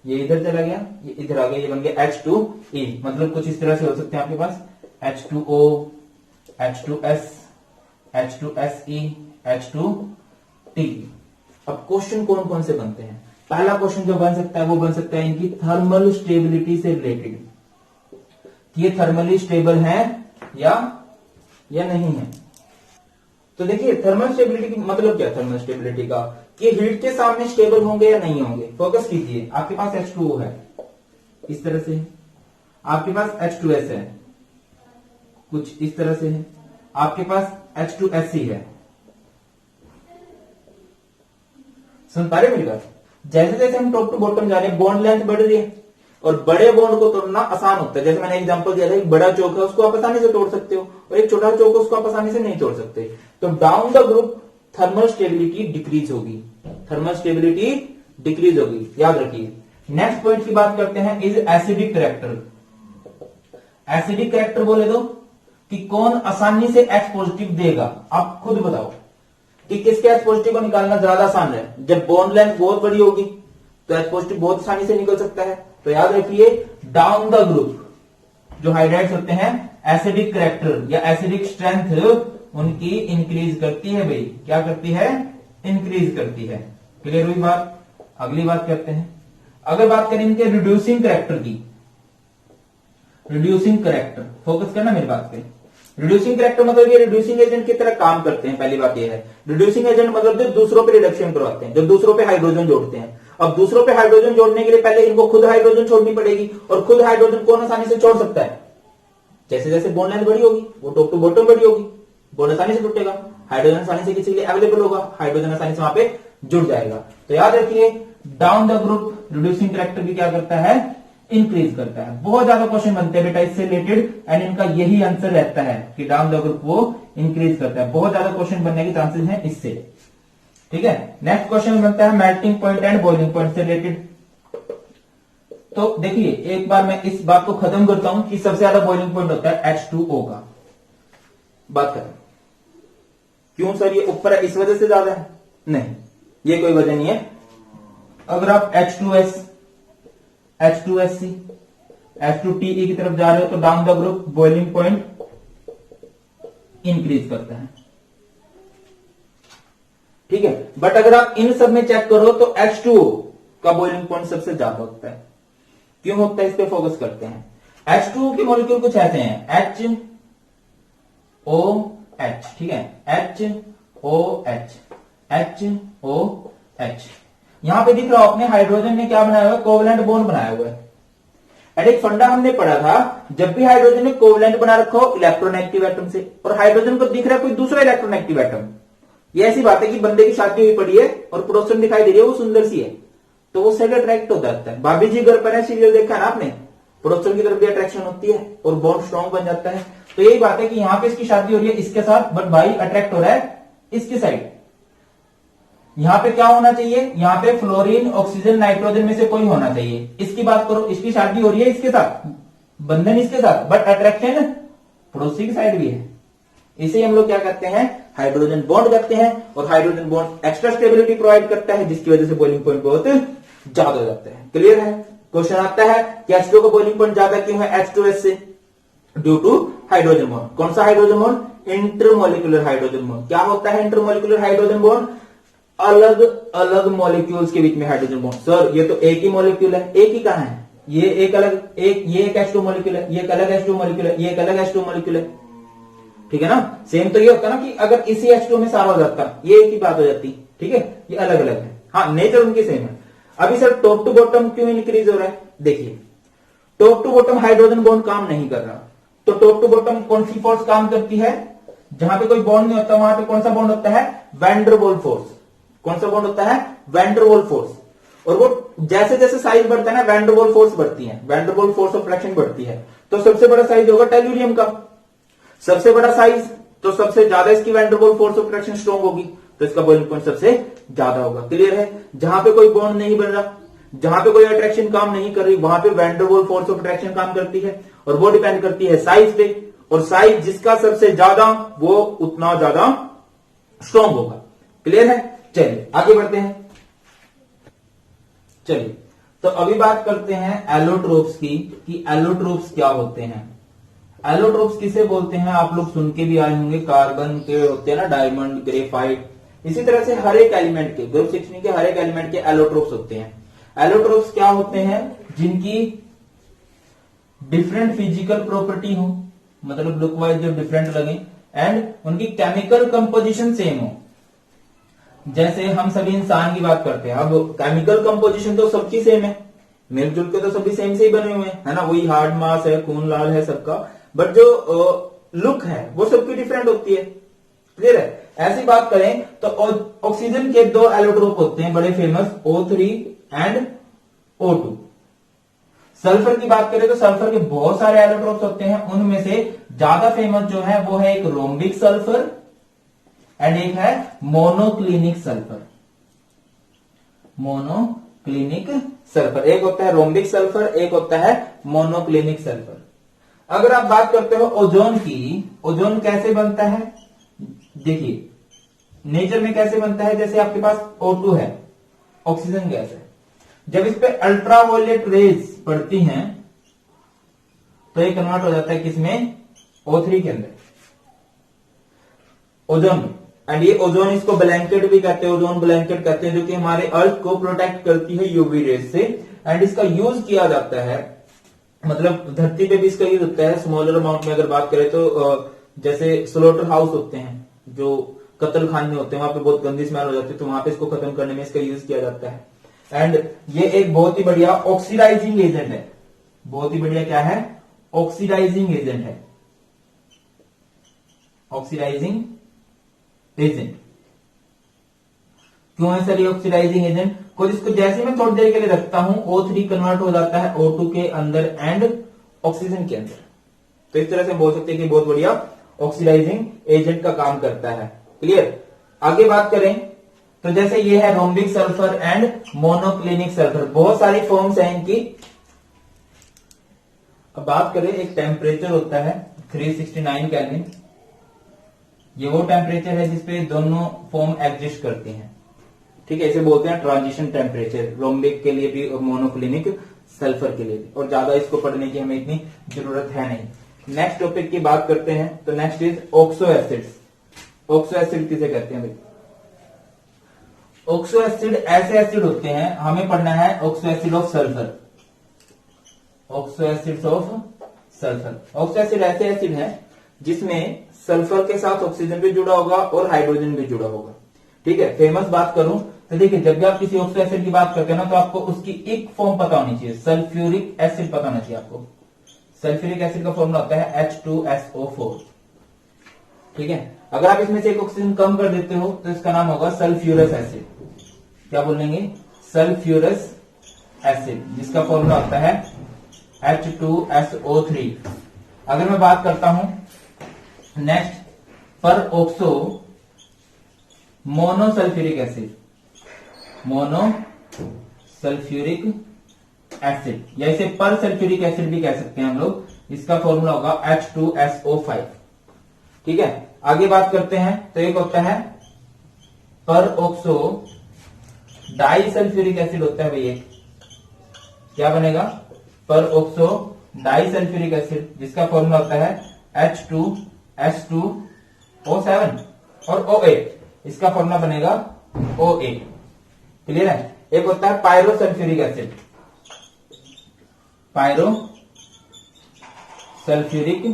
ये इधर चला गया, ये इधर आ गया, ये बन गया H2E। मतलब कुछ इस तरह से हो सकते हैं आपके पास H2O, H2S, H2SE, H2T। अब क्वेश्चन कौन कौन से बनते हैं? पहला क्वेश्चन जो बन सकता है वो बन सकता है इनकी थर्मल स्टेबिलिटी से रिलेटेड, कि ये थर्मली स्टेबल है या नहीं है। तो देखिए थर्मल स्टेबिलिटी की मतलब क्या? थर्मल स्टेबिलिटी का कि हीट के सामने स्टेबल होंगे या नहीं होंगे। फोकस कीजिए, आपके पास H2O है इस तरह से, आपके पास H2S है कुछ इस तरह से है, आपके पास H2SE है। सुन पा रहे मेरी बात? जैसे जैसे हम टॉप टू बॉटम जा रहे हैं बॉन्ड लेंथ बढ़ रही है, और बड़े बॉन्ड को तोड़ना आसान होता है। जैसे मैंने एग्जांपल दिया था, एक बड़ा चौक है उसको आप आसानी से तोड़ सकते हो, और एक छोटा चौक है उसको आप आसानी से नहीं तोड़ सकते। तो down the group thermal stability decrease होगी, थर्मल स्टेबिलिटी डिक्रीज होगी, याद रखिए। नेक्स्ट पॉइंट की बात करते हैं, is acidic character. Acidic character बोले तो कि कौन आसानी से H पॉजिटिव देगा, आप खुद बताओ कि किसके H पॉजिटिव को निकालना ज्यादा आसान है। जब बॉन्ड लेंथ बहुत बड़ी होगी तो H पॉजिटिव बहुत आसानी से निकल सकता है। तो याद रखिए, डाउन द ग्रुप जो हाइड्राइड्स होते हैं, एसिडिक कैरेक्टर या एसिडिक स्ट्रेंथ उनकी इंक्रीज करती है भाई। क्या करती है? इंक्रीज करती है। क्लियर हुई बात? अगली बात करते हैं, अगर बात करें इनके रिड्यूसिंग कैरेक्टर की, रिड्यूसिंग कैरेक्टर, फोकस करना मेरी बात पे। रिड्यूसिंग कैरेक्टर मतलब ये रिड्यूसिंग एजेंट की तरह काम करते हैं। पहली बात ये है, रिड्यूसिंग एजेंट मतलब जो दूसरों पे रिडक्शन करवाते हैं, जो दूसरों पे हाइड्रोजन जोड़ते हैं। अब दूसरों पे हाइड्रोजन जोड़ने के लिए पहले इनको खुद हाइड्रोजन छोड़नी पड़ेगी, और खुद हाइड्रोजन कौन आसानी से छोड़ सकता है? जैसे जैसे बॉन्ड लेंथ बड़ी होगी वो टॉप टू बॉटम बड़ी होगी, बॉन्ड आसानी से टूटेगा, हाइड्रोजन आसानी से किसी के लिए अवेलेबल होगा, हाइड्रोजन आसानी से वहां पे जुड़ जाएगा। तो याद रखिए, down the group reducing character भी क्या करता है? इंक्रीज करता है। बहुत ज्यादा क्वेश्चन बनते हैं बेटा इससे रिलेटेड, एंड इनका यही आंसर रहता है कि डाउन द ग्रुप वो इंक्रीज करता है। बहुत ज्यादा क्वेश्चन बनने के चांसेस हैं इससे। ठीक है, नेक्स्ट क्वेश्चन बनता है melting point and boiling point से रिलेटेड। तो देखिए, एक बार मैं इस बात को खत्म करता हूं कि सबसे ज्यादा बॉइलिंग पॉइंट होता है H2O का। बात करें क्यों सर ये ऊपर है इस वजह से ज्यादा है? नहीं, ये कोई वजह नहीं है। अगर आप H2S, H2SC, H2TE की तरफ जा रहे हो तो down the group boiling point increase करता है। ठीक है, बट अगर आप इन सब में चेक करो तो H2O का बॉइलिंग पॉइंट सबसे ज्यादा होता है। क्यों होता है, इस पे फोकस करते हैं। H2O के मॉलिक्यूल कुछ ऐसे हैं, HOH, ठीक है, HOH, HOH। यहां पे दिख रहा हो अपने हाइड्रोजन ने क्या बनाया हुआ है? कोवलेंट बॉन्ड बनाया हुआ है। एंड एक फंडा हमने पढ़ा था, जब भी हाइड्रोजन ने कोवलेंट बना रखा हो इलेक्ट्रोनेगेटिव एटम से, और हाइड्रोजन को दिख रहा है कोई दूसरा इलेक्ट्रोनेगेटिव एटम, ये ऐसी बात है कि बंदे की शादी हुई पड़ी है और पड़ोसन दिखाई दे रही है वो सुंदर सी है, तो वो साइड अट्रैक्ट हो जाता है। भाभी जी घर पर है, सीरियल देखा है ना आपने, पड़ोसियों की तरफ भी अट्रैक्शन होती है और बॉन्ड स्ट्रॉन्ग बन जाता है। तो यही बात है कि यहाँ पे इसकी शादी हो रही है इसके साथ, बट भाई अट्रैक्ट हो रहा है इसकी साइड। यहाँ पे क्या होना चाहिए, यहाँ पे फ्लोरीन ऑक्सीजन नाइट्रोजन में से कोई होना चाहिए। इसकी बात करो, इसकी शादी हो रही है इसके साथ, बंधन इसके साथ, बट अट्रैक्शन पड़ोसी की साइड भी है। इसे हम लोग क्या करते हैं, हाइड्रोजन बॉन्ड करते हैं। और hydrogen bond extra stability provide करता है, जिसकी वजह से बॉइलिंग पॉइंट बहुत ज्यादा हो जाता है। क्लियर है। क्वेश्चन आता है कि H2O का बॉइलिंग पॉइंट ज्यादा क्यों है H2S से, ड्यू टू हाइड्रोजन बॉन्ड। कौन सा hydrogen bond, intermolecular hydrogen bond. क्या होता है इंटरमोलिकुलर हाइड्रोजन बॉन्ड, अलग अलग मॉलिक्यूल्स के बीच में हाइड्रोजन बॉन्ड। सर ये तो एक ही मॉलिक्यूल है, एक ही कहां है, ये एक अलग, ये एक H2 मॉलिक्यूल है, ये एक अलग H2 मॉलिक्यूल है, ये एक अलग H2 मॉलिक्यूल है। ठीक है ना। सेम तो ये होता ना कि अगर इसी H2 में सारा हो जाता, ये एक ही बात हो जाती। ठीक है, ये अलग अलग है। हाँ, नेचर उनकी सेम है। अभी सर टॉप टू बॉटम क्यों इंक्रीज हो रहा है, देखिए top to bottom hydrogen bond काम नहीं कर रहा। तो टॉप टू बॉटम कौन सी फोर्स काम करती है, जहां पे कोई बॉन्ड नहीं होता वहां पे कौन सा बॉन्ड होता है, वैन डर वाल्स फोर्स। कौन सा बॉन्ड होता है, वैन डर वाल्स फोर्स। और वो जैसे जैसे साइज बढ़ता है ना, वैन डर वाल्स फोर्स बढ़ती है, van der Waals force of fraction बढ़ती है। तो सबसे बड़ा साइज होगा टेल्यूरियम का, सबसे बड़ा साइज, तो सबसे ज्यादा इसकी van der Waals force of fraction strong होगी, तो इसका बॉइलिंग पॉइंट सबसे ज्यादा होगा। क्लियर है। जहां पे कोई बॉन्ड नहीं बन रहा, जहां पे कोई अट्रैक्शन काम नहीं कर रही, वहां पे van der Waals force of attraction काम करती है। और वो डिपेंड करती है साइज पे, और साइज जिसका सबसे ज्यादा वो उतना ज्यादा स्ट्रॉन्ग होगा। क्लियर है। चलिए आगे बढ़ते हैं। चलिए तो अभी बात करते हैं एलोट्रोप्स की, कि एलोट्रोप्स क्या होते हैं। एलोट्रोप्स किसे बोलते हैं, आप लोग सुन के भी आए होंगे, कार्बन के होते हैं ना, डायमंड, ग्रेफाइट, इसी तरह से हर एक एलिमेंट के, ग्रुप 16 के हर एक एलिमेंट के एलोट्रोप्स होते हैं। एलोट्रोप्स क्या होते हैं, जिनकी डिफरेंट फिजिकल प्रॉपर्टी हो, मतलब लुक वाइज जो डिफरेंट लगे, एंड उनकी केमिकल कंपोजिशन सेम हो। जैसे हम सभी इंसान की बात करते हैं, अब केमिकल कंपोजिशन तो सबकी सेम है, मिलजुल के तो सभी सेम से ही बने हुए हैं, है ना, वही हार्ड मास है, खून लाल है सबका, बट जो लुक है वो सबकी डिफरेंट होती है। क्लियर है। ऐसी बात करें तो ऑक्सीजन के दो एलोट्रोप होते हैं बड़े famous, O3 and O2। Sulphur की बात करें तो सल्फर के बहुत सारे एलोट्रोप्स होते हैं, उनमें से ज्यादा फेमस जो है वो है एक रोम्बिक सल्फर एंड एक है मोनोक्लिनिक सल्फर। मोनोक्लिनिक सल्फर, एक होता है रोम्बिक सल्फर, एक होता है मोनोक्लिनिक सल्फर। अगर आप बात करते हो ओजोन की, ओजोन कैसे बनता है, देखिए नेचर में कैसे बनता है, जैसे आपके पास O2 है, ऑक्सीजन गैस है, जब इस पे अल्ट्रावायलेट रेज पड़ती हैं तो ये कन्वर्ट हो जाता है किसमें, O3 के अंदर, ओजोन में। एंड ये ओजोन, इसको ब्लैंकेट भी कहते हैं, ओजोन ब्लैंकेट कहते हैं, जो कि हमारे अर्थ को प्रोटेक्ट करती है यूवी रेज से। एंड इसका यूज किया जाता है, मतलब धरती पे भी इसका यूज होता है स्मॉलर अमाउंट में। अगर बात करें तो जैसे स्लोटर हाउस होते हैं, जो कत्ल खाने होते हैं, वहां पे बहुत गंदी स्मेल हो जाती है, तो वहां पे इसको खत्म करने में इसका यूज किया जाता है। एंड ये एक बहुत ही बढ़िया ऑक्सीडाइजिंग एजेंट है, बहुत ही बढ़िया क्या है, ऑक्सीडाइजिंग एजेंट है, ऑक्सीडाइजिंग एजेंट। क्यों है सर ये ऑक्सीडाइजिंग एजेंट, को जिसको जैसे मैं थोड़ी देर के लिए रखता हूं O3 कन्वर्ट हो जाता है O2 के अंदर एंड ऑक्सीजन के अंदर। तो इस तरह से बोल सकते हैं कि बहुत बढ़िया ऑक्सीडाइजिंग एजेंट का काम करता है। क्लियर। आगे बात करें तो जैसे ये है rhombic sulphur and monoclinic sulphur, बहुत सारी फॉर्म्स हैं इनकी। अब बात करें, एक टेम्परेचर होता है 369 केल्विन, ये वो टेम्परेचर है जिसपे दोनों फॉर्म एग्जिस्ट करती हैं। ठीक है, इसे बोलते हैं ट्रांजिशन टेम्परेचर, रोम्बिक के लिए भी और मोनोक्लिनिक सल्फर के लिए भी, और ज्यादा इसको पढ़ने की हमें इतनी जरूरत है नहीं। नेक्स्ट टॉपिक की बात करते हैं तो next is oxo acids. Oxo acid किसे कहते हैं भाई, ऑक्सो एसिड ऐसे एसिड होते हैं, हमें पढ़ना है oxo acid of sulphur, oxo acid of sulphur. Oxo acid ऐसे एसिड है जिसमें सल्फर के साथ ऑक्सीजन भी जुड़ा होगा और हाइड्रोजन भी जुड़ा होगा। ठीक है, फेमस बात करूं तो देखिए, जब भी आप किसी ऑक्सो एसिड की बात करते हैं ना, तो आपको उसकी एक फॉर्म पता होनी चाहिए, सल्फ्यूरिक एसिड पता होना चाहिए आपको। सल्फ्यूरिक एसिड का फॉर्मूला होता है H2SO4। ठीक है, अगर आप इसमें से एक ऑक्सीजन कम कर देते हो तो इसका नाम होगा सल्फ्यूरस एसिड। क्या बोलेंगे, सल्फ्यूरस एसिड, जिसका फॉर्मूला होता है H2SO3। अगर मैं बात करता हूं नेक्स्ट पर oxo monosulfuric acid, monosulfuric acid या इसे पर सल्फ्यूरिक एसिड भी कह सकते हैं हम लोग, इसका फॉर्मूला होगा H2SO5। ठीक है, आगे बात करते हैं तो एक होता है पर ऑक्सो डाई सल्फ्यूरिक एसिड होता है भाई, एक क्या बनेगा पर ऑक्सो डाई सल्फ्यूरिक एसिड, जिसका फॉर्मूला होता है H2S2O7 और O8, इसका फॉर्मूला बनेगा O8। क्लियर है। एक होता है pyro sulphuric acid, pyro sulphuric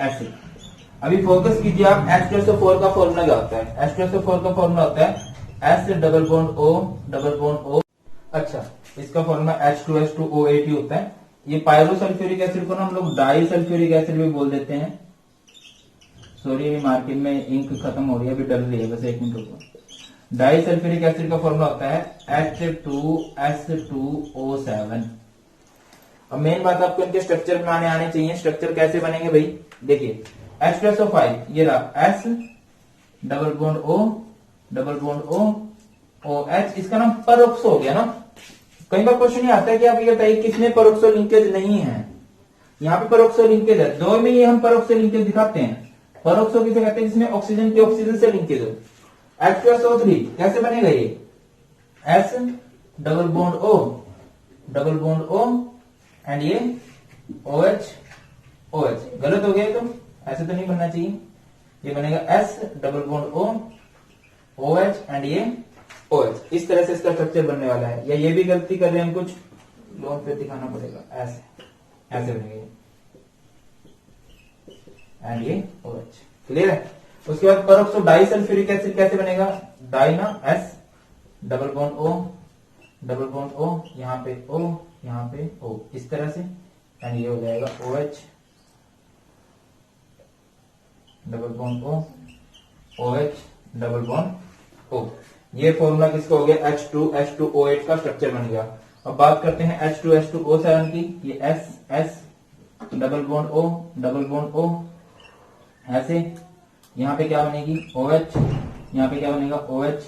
acid. अभी फोकस कीजिए आप, H2SO4 का फॉर्मूला क्या होता है? H2SO4 का फॉर्मूला होता है S डबल बॉन्ड O। अच्छा, इसका फॉर्मूला H2S2O8 ही होता है। ये पायरो सल्फ्यूरिक एसिड को ना हम लोग डाई सल्फ्यूरिक एसिड भी बोल देते हैं। सॉरी, अभी मार्केट में इंक खत्म हो रही है, अभी डल रही है, बस एक मिनट रुको। डाई सल्फ्यूरिक एसिड का फॉर्मूला होता है H2S2O7। अब मेन बात आपको इनके स्ट्रक्चर बनाने आने चाहिए। स्ट्रक्चर कैसे बनेंगे भाई? देखिए H2SO5 ये रहा S double bond O OH, इसका नाम परोक्सो हो गया ना। कई बार क्वेश्चन ये आता है कि आप ये बताइए किसमें परोक्सो लिंकेज नहीं है। यहाँ पे परोक्सो लिंकेज है, दो में ही हम परोक्सो लिंकेज दिखाते हैं। परोक्सो किसे कहते हैं? जिसमें ऑक्सीजन की ऑक्सीजन से लिंकेज हो। H2SO3 कैसे बनेगा? ये S double bond O and ये OH। गलत हो गया, तो ऐसे तो नहीं बनना चाहिए। ये बनेगा S double bond OH and ये OH। इस तरह से इसका स्ट्रक्चर बनने वाला है। या ये भी गलती कर रहे हैं कुछ, लोन पे दिखाना पड़ेगा, ऐसे बनेगा एंड ये OH। क्लियर है। उसके बाद परोक्सो डाई सल्फ्यूरिक एसिड कैसे बनेगा? डाई ना S डबल बॉन्ड O, यहाँ पे O, यहाँ पे O, इस तरह से एंड ये हो जाएगा OH double bond OH double bond O। ये फॉर्मूला किसका हो गया? H2S2O8 का स्ट्रक्चर बन गया। अब बात करते हैं H2S2O7 की। ये S डबल बॉन्ड O ऐसे, यहाँ पे क्या बनेगी? OH, यहाँ पे क्या बनेगा? OH।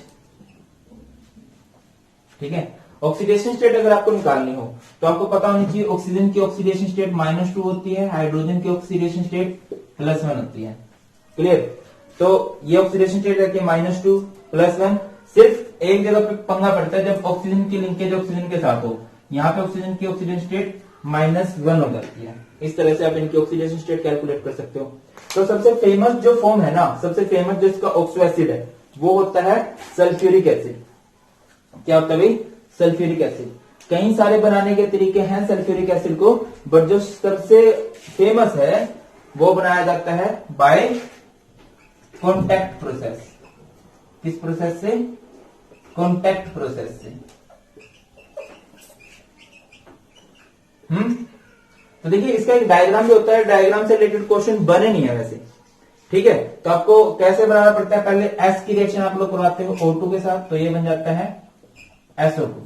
ठीक है। ऑक्सीडेशन स्टेट अगर आपको निकालनी हो तो आपको पता होनी चाहिए ऑक्सीजन की ऑक्सीडेशन स्टेट -2 होती है, हाइड्रोजन की ऑक्सीडेशन स्टेट +1 होती है। क्लियर। तो ये ऑक्सीडेशन स्टेट रहती है -2 +1। सिर्फ एक जगह पे पंगा पड़ता है जब ऑक्सीजन की लिंकेज ऑक्सीजन के साथ हो। यहाँ पे ऑक्सीजन की ऑक्सीजन स्टेट -1 हो जाती है। इस तरह से आप इनकी ऑक्सीडेशन स्टेट कैलकुलेट कर सकते हो। तो सबसे फेमस जो फॉर्म है ना, सबसे फेमस जो इसका ऑक्सो एसिड है वो होता है सल्फ्यूरिक एसिड। क्या होता है भाई? Sulphuric acid. कई सारे बनाने के तरीके हैं सल्फ्यूरिक एसिड को, बट जो सबसे फेमस है वो बनाया जाता है बाय कॉन्टैक्ट प्रोसेस। किस प्रोसेस से? कॉन्टैक्ट प्रोसेस से। तो देखिए इसका एक डायग्राम भी होता है, डायग्राम से रिलेटेड क्वेश्चन बने नहीं है वैसे। ठीक है, तो आपको कैसे बनाना पड़ता है? पहले S की रिएक्शन आप लोग करवाते हो O2 के साथ, तो ये बन जाता है SO2।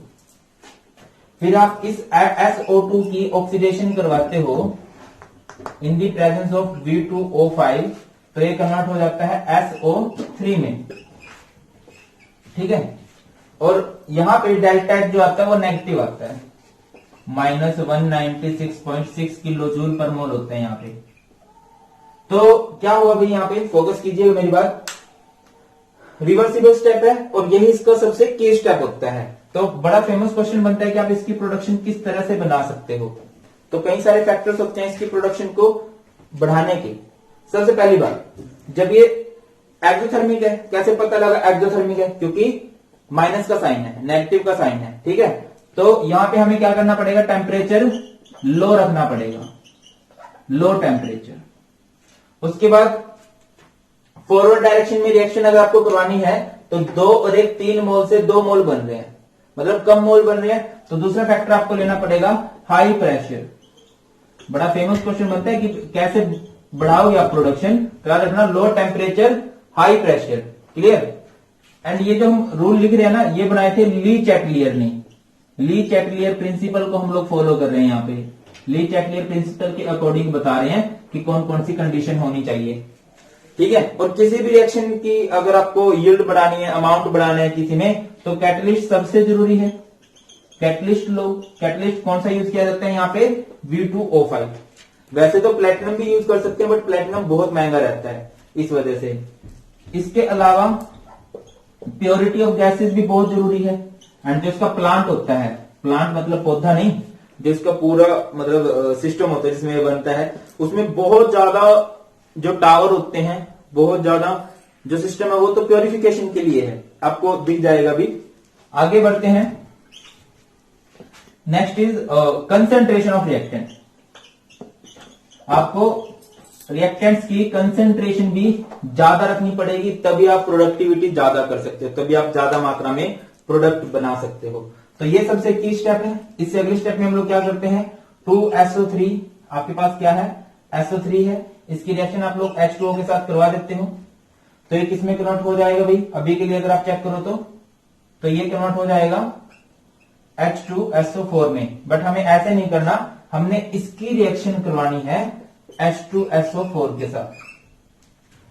फिर आप इस SO2 की ऑक्सीडेशन करवाते हो इन दी प्रेजेंस ऑफ V2O5, तो ये कन्वर्ट हो जाता है SO3 में। ठीक है, और यहां पे डेल्टा H जो आता है वो नेगेटिव आता है, -196.6 किलो जूल पर मोल होते हैं यहाँ पे। तो क्या हुआ भाई? यहाँ पे फोकस कीजिएगा मेरी बात। रिवर्सिबल स्टेप है और यही इसका सबसे की स्टेप होता है। तो बड़ा फेमस क्वेश्चन बनता है कि आप इसकी प्रोडक्शन किस तरह से बना सकते हो। तो कई सारे फैक्टर्स होते हैं इसकी प्रोडक्शन को बढ़ाने के। सबसे पहली बात, जब ये एक्सोथर्मिक है, कैसे पता लगा एक्सोथर्मिक है? क्योंकि माइनस का साइन है, नेगेटिव का साइन है। ठीक है, तो यहां पे हमें क्या करना पड़ेगा? टेम्परेचर लो रखना पड़ेगा, लो टेम्परेचर। उसके बाद फॉरवर्ड डायरेक्शन में रिएक्शन अगर आपको करवानी है तो 2 और 1 3 मोल से 2 मोल बन रहे हैं, मतलब कम मोल बन रहे हैं, तो दूसरा फैक्टर आपको लेना पड़ेगा हाई प्रेशर। बड़ा फेमस क्वेश्चन बनता है कि कैसे बढ़ाओगे आप प्रोडक्शन, क्या रखना? Low temperature high pressure. Clear. And ये जो हम रूल लिख रहे हैं ना, ये बनाए थे ली चैटलियर ने। ली चैटलियर प्रिंसिपल को हम लोग फॉलो कर रहे हैं। यहाँ पे ली चैटलियर प्रिंसिपल के अकॉर्डिंग बता रहे हैं कि कौन कौन सी कंडीशन होनी चाहिए, ठीक है। और किसी भी रिएक्शन की अगर आपको यील्ड बढ़ानी है, अमाउंट बढ़ाना है किसी में, तो कैटलिस्ट सबसे जरूरी है। कैटलिस्ट लो, कैटलिस्ट कौन सा यूज किया जाता है यहाँ पे, V2O5। वैसे तो प्लेटिनम भी यूज कर सकते हैं, बट प्लेटिनम बहुत महंगा रहता है इस वजह से। इसके अलावा प्योरिटी ऑफ गैसेस भी बहुत जरूरी है। एंड जो इसका प्लांट होता है, प्लांट मतलब पौधा नहीं, जो इसका पूरा मतलब सिस्टम होता है जिसमें ये बनता है, उसमें बहुत ज्यादा जो टावर होते हैं, बहुत ज्यादा जो सिस्टम है वो तो प्योरिफिकेशन के लिए है, आपको दिख जाएगा भी। आगे बढ़ते हैं। Next is concentration of reactant. आपको रिएक्टेंट्स की कंसेंट्रेशन भी ज्यादा रखनी पड़ेगी, तभी आप प्रोडक्टिविटी ज्यादा कर सकते हो, तभी आप ज्यादा मात्रा में प्रोडक्ट बना सकते हो। तो ये सबसे की स्टेप है। इससे अगले स्टेप में हम लोग क्या करते हैं, 2SO3 आपके पास क्या है, SO3 है। इसकी रिएक्शन आप लोग H2O के साथ करवा देते हो, तो ये किसमें कन्वर्ट हो जाएगा भाई, अभी के लिए अगर आप चेक करो तो ये कन्वर्ट हो जाएगा H2SO4 में। बट हमें ऐसे नहीं करना, हमने इसकी रिएक्शन करवानी है H2SO4 के साथ।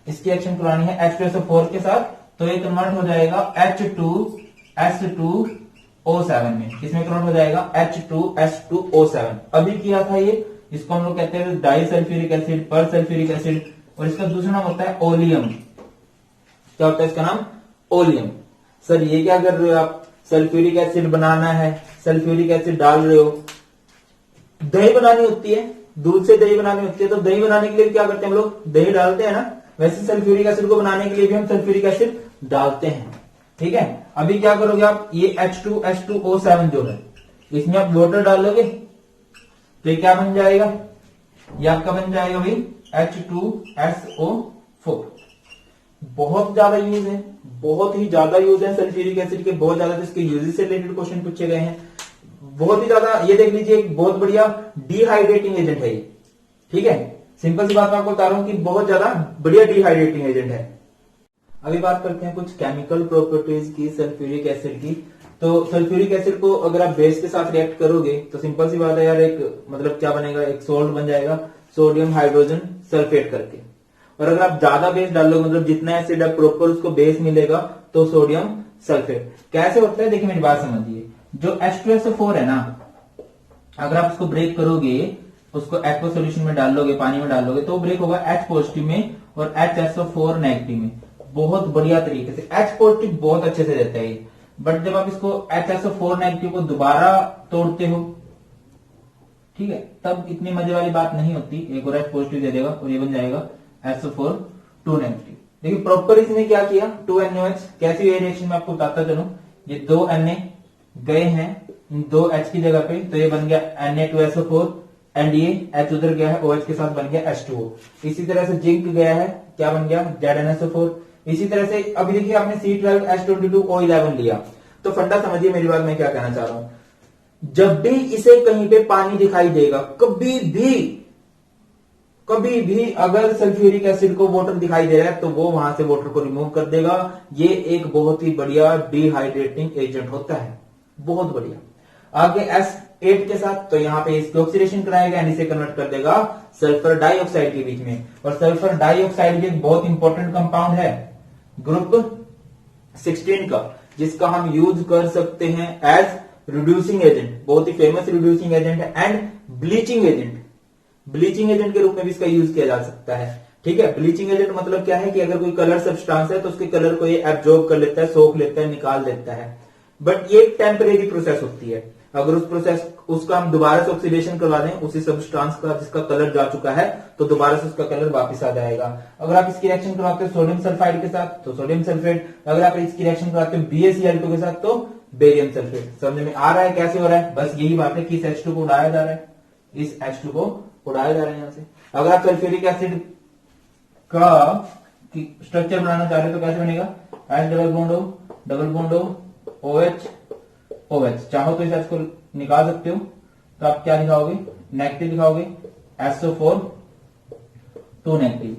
इसकी रिएक्शन करवानी है H2SO4 के साथ, तो ये कन्वर्ट हो जाएगा H2S2O7 में। किसमें कन्वर्ट हो जाएगा, H2S2O7। अभी किया था ये, इसको हम लोग कहते हैं डाई सल्फ्यूरिक एसिड, पर सल्फ्यूरिक एसिड, और इसका दूसरा नाम होता है ओलियम। क्या होता है इसका नाम, ओलियम। सर ये क्या कर रहे हो आप, सल्फ्यूरिक एसिड बनाना है, सल्फ्यूरिक एसिड डाल रहे हो, दही बनानी होती है, दूध से दही बनानी होती है, तो दही बनाने के लिए क्या करते हैं हम लोग, दही डालते हैं ना। वैसे सल्फ्यूरिक एसिड को बनाने के लिए भी हम सल्फ्यूरिक एसिड डालते हैं, ठीक है। अभी क्या करोगे आप, ये H2S2O7 जो है, इसमें आप वाटर डालोगे, तो ये क्या बन जाएगा, ये आपका बन जाएगा भाई H2SO4। बहुत ज्यादा यूज है, बहुत ही ज्यादा यूज है सल्फ्यूरिक एसिड के, बहुत ज्यादा। इसके यूजेस से रिलेटेड क्वेश्चन पूछे गए हैं, बहुत ही ज्यादा। ये देख लीजिए, एक बहुत बढ़िया डिहाइड्रेटिंग एजेंट है ये, ठीक है। सिंपल सी बात मैं आपको बता रहा हूं कि बहुत ज्यादा बढ़िया डिहाइड्रेटिंग एजेंट है। अभी बात करते हैं कुछ केमिकल प्रॉपर्टीज की सल्फ्यूरिक एसिड की। तो सल्फ्यूरिक एसिड को अगर आप बेस के साथ रिएक्ट करोगे तो सिंपल सी बात है यार, एक मतलब क्या बनेगा, एक सोल्ट बन जाएगा, सोडियम हाइड्रोजन सल्फेट करके। और अगर आप ज्यादा बेस डालोगे, मतलब जितना एसिड है प्रॉपर उसको बेस मिलेगा, तो सोडियम सल्फेट। कैसे होता है, देखिए मेरी बात समझिए। जो H2SO4 है ना, अगर आप उसको ब्रेक करोगे, उसको एक्वा सोल्यूशन में डालोगे, पानी में डालोगे, तो ब्रेक होगा H पॉजिटिव में और HSO4 नेगेटिव में, बहुत बढ़िया तरीके से। H पॉजिटिव बहुत अच्छे से देता है ये, बट जब आप इसको HSO4 नेगेटिव को दोबारा तोड़ते हो, ठीक है, तब इतनी मजे वाली बात नहीं होती। एक और H पॉजिटिव दे देगा और ये बन जाएगा SO4 2 नेगेटिव। देखिए प्रॉपर इसने क्या किया, 2NOH। कैसी ये रिएक्शन में आपको बताता चलूं, ये 2 Na गए हैं 2 H की जगह पे, तो ये बन गया Na2SO4, एंड ये H उधर गया है, OH के साथ बन गया H2O। इसी तरह से जिंक गया है, क्या बन गया, ZnSO4। इसी तरह से अभी देखिए आपने C12H22O11 लिया, तो फंडा समझिए मेरी बात, मैं क्या कहना चाह रहा हूं। जब भी इसे कहीं पे पानी दिखाई देगा, कभी भी अगर सल्फ्यूरिक एसिड को वाटर दिखाई दे रहा है, तो वो वहां से वाटर को रिमूव कर देगा। ये एक बहुत ही बढ़िया डिहाइड्रेटिंग एजेंट होता है, बहुत बढ़िया। आगे S8 के साथ, तो यहाँ पे इसकी ऑक्सीडेशन कराएगा एंड इसे कन्वर्ट कर देगा सल्फर डाइऑक्साइड के बीच में। और सल्फर डाइऑक्साइड भी एक बहुत इंपॉर्टेंट कंपाउंड है, ग्रुप 16 का, जिसका हम यूज कर सकते हैं एज रिड्यूसिंग एजेंट, बहुत ही फेमस रिड्यूसिंग एजेंट है, and bleaching agent. Bleaching agent के रूप में भी इसका यूज किया जा सकता है, ठीक है। ब्लीचिंग एजेंट मतलब क्या है कि अगर कोई कलर सब्सटेंस है तो उसके कलर को ये एब्जॉर्ब कर लेता है, सोख लेता है, निकाल देता है। बट ये एक टेम्परेरी प्रोसेस होती है। अगर उस प्रोसेस उसका हम दोबारा से ऑक्सीडेशन करवा दें उसी सब्सटेंस का जिसका कलर जा चुका है, तो दोबारा से उसका कलर वापस आ जाएगा। अगर आप इसकी रिएक्शन करवाते हो सोडियम सल्फाइड के साथ, तो सोडियम सल्फेट। अगर आप इसकी रिएक्शन करवाते हो BaCl2 के साथ, तो बेरियम सल्फेट। समझ में आ रहा है कैसे हो रहा है? बस यही बात है कि इस H2 को उड़ाया जा रहा है, इस H2 को उड़ाया जा रहा है यहां से। अगर आप सल्फ्यूरिक एसिड का स्ट्रक्चर बनाना चाह रहे हो तो कैसे बनेगा, H double bond OH OH। चाहो तो इस H को निकाल सकते हो, तो आप क्या दिखाओगे, नेगेटिव दिखाओगे, SO4 2 नेगेटिव।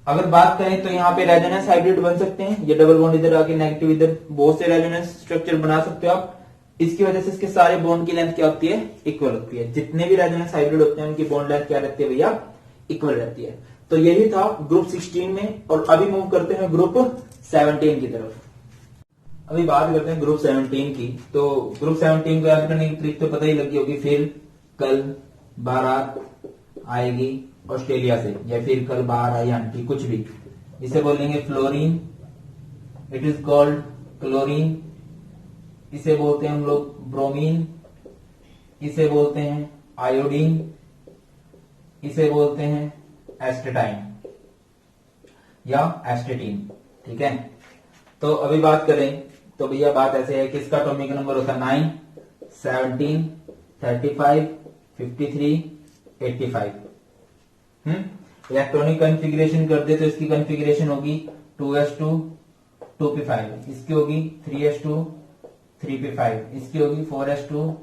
अगर बात करें तो यहाँ पे रेजोनेंस हाइब्रिड बन सकते हैं, ये डबल बॉन्ड इधर आके नेगेटिव इधर, बहुत से रेजोनेंस स्ट्रक्चर बना सकते हो आप। इसकी वजह से इसके सारे बॉन्ड की लेंथ क्या होती है, इक्वल होती है। जितने भी रेजोनेंस हाइब्रिड होते हैं उनकी बॉन्ड लेंथ क्या रहती है भैया, इक्वल रहती है। तो यही था ग्रुप 16 में। और अभी मूव करते हैं ग्रुप 17 की तरफ। अभी बात करते हैं ग्रुप 17 की। तो ग्रुप 17 को याद करने की ट्रिक तो पता ही लगी होगी, फिर कल बारात आएगी ऑस्ट्रेलिया से, या फिर कल बाहर आई आंटी, कुछ भी। इसे बोलेंगे fluorine, it is called chlorine, इसे बोलते हैं हम लोग ब्रोमीन, इसे बोलते हैं आयोडीन, इसे बोलते हैं एस्टेटाइन या एस्टेटीन। ठीक है, तो अभी बात करें तो भैया बात ऐसे है कि इसका एटॉमिक नंबर होता है 9, 17, 35, 53, 85। इलेक्ट्रॉनिक कॉन्फ़िगरेशन कर दे तो इसकी कॉन्फ़िगरेशन होगी 2s2 2p5, इसकी होगी 3s2 3p5, इसकी होगी 4s2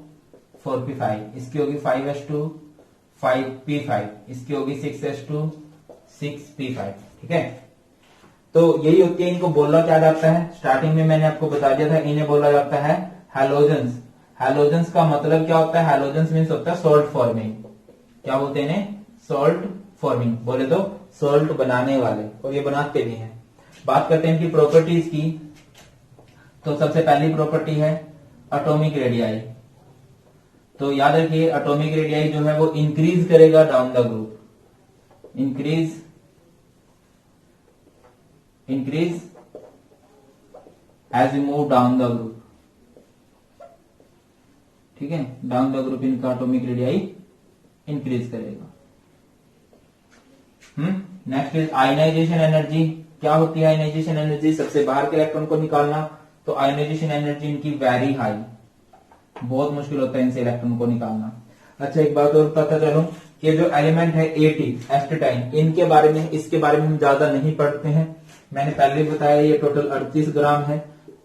4p5, इसकी होगी 5s2 5p5, इसकी होगी 6s2 6p5। ठीक है, तो यही होती है। इनको बोला क्या जाता है, स्टार्टिंग में मैंने आपको बता दिया था, इन्हें बोला जाता है हैलोजेंस। हैलोजेंस का मतलब क्या होता है, हैलोजेंस मीन्स होता है सॉल्ट फॉर्मिंग। क्या बोलते हैं इन्हें, सॉल्ट फॉर्मिंग, बोले तो सॉल्ट बनाने वाले, और ये बनाते भी हैं। बात करते हैं इनकी प्रॉपर्टीज की। तो सबसे पहली प्रॉपर्टी है एटॉमिक रेडियाई। तो याद रखिए एटॉमिक रेडियाई जो है वो इंक्रीज करेगा down the group, increase as you move down the group. ठीक है, डाउन द ग्रुप इनका एटॉमिक रेडियाई इंक्रीज करेगा। Next is ionisation energy. क्या होती है आयनाइजेशन एनर्जी, सबसे बाहर के इलेक्ट्रॉन को निकालना। तो आयनाइजेशन एनर्जी इनकी वेरी हाई, बहुत मुश्किल होता है इनसे इलेक्ट्रॉन को निकालना। अच्छा, एक बात और पता चलो कि जो एलिमेंट है 80 एस्टेटाइन, इनके बारे में, इसके बारे में हम ज्यादा नहीं पढ़ते हैं। मैंने पहले बताया ये टोटल 38 ग्राम है,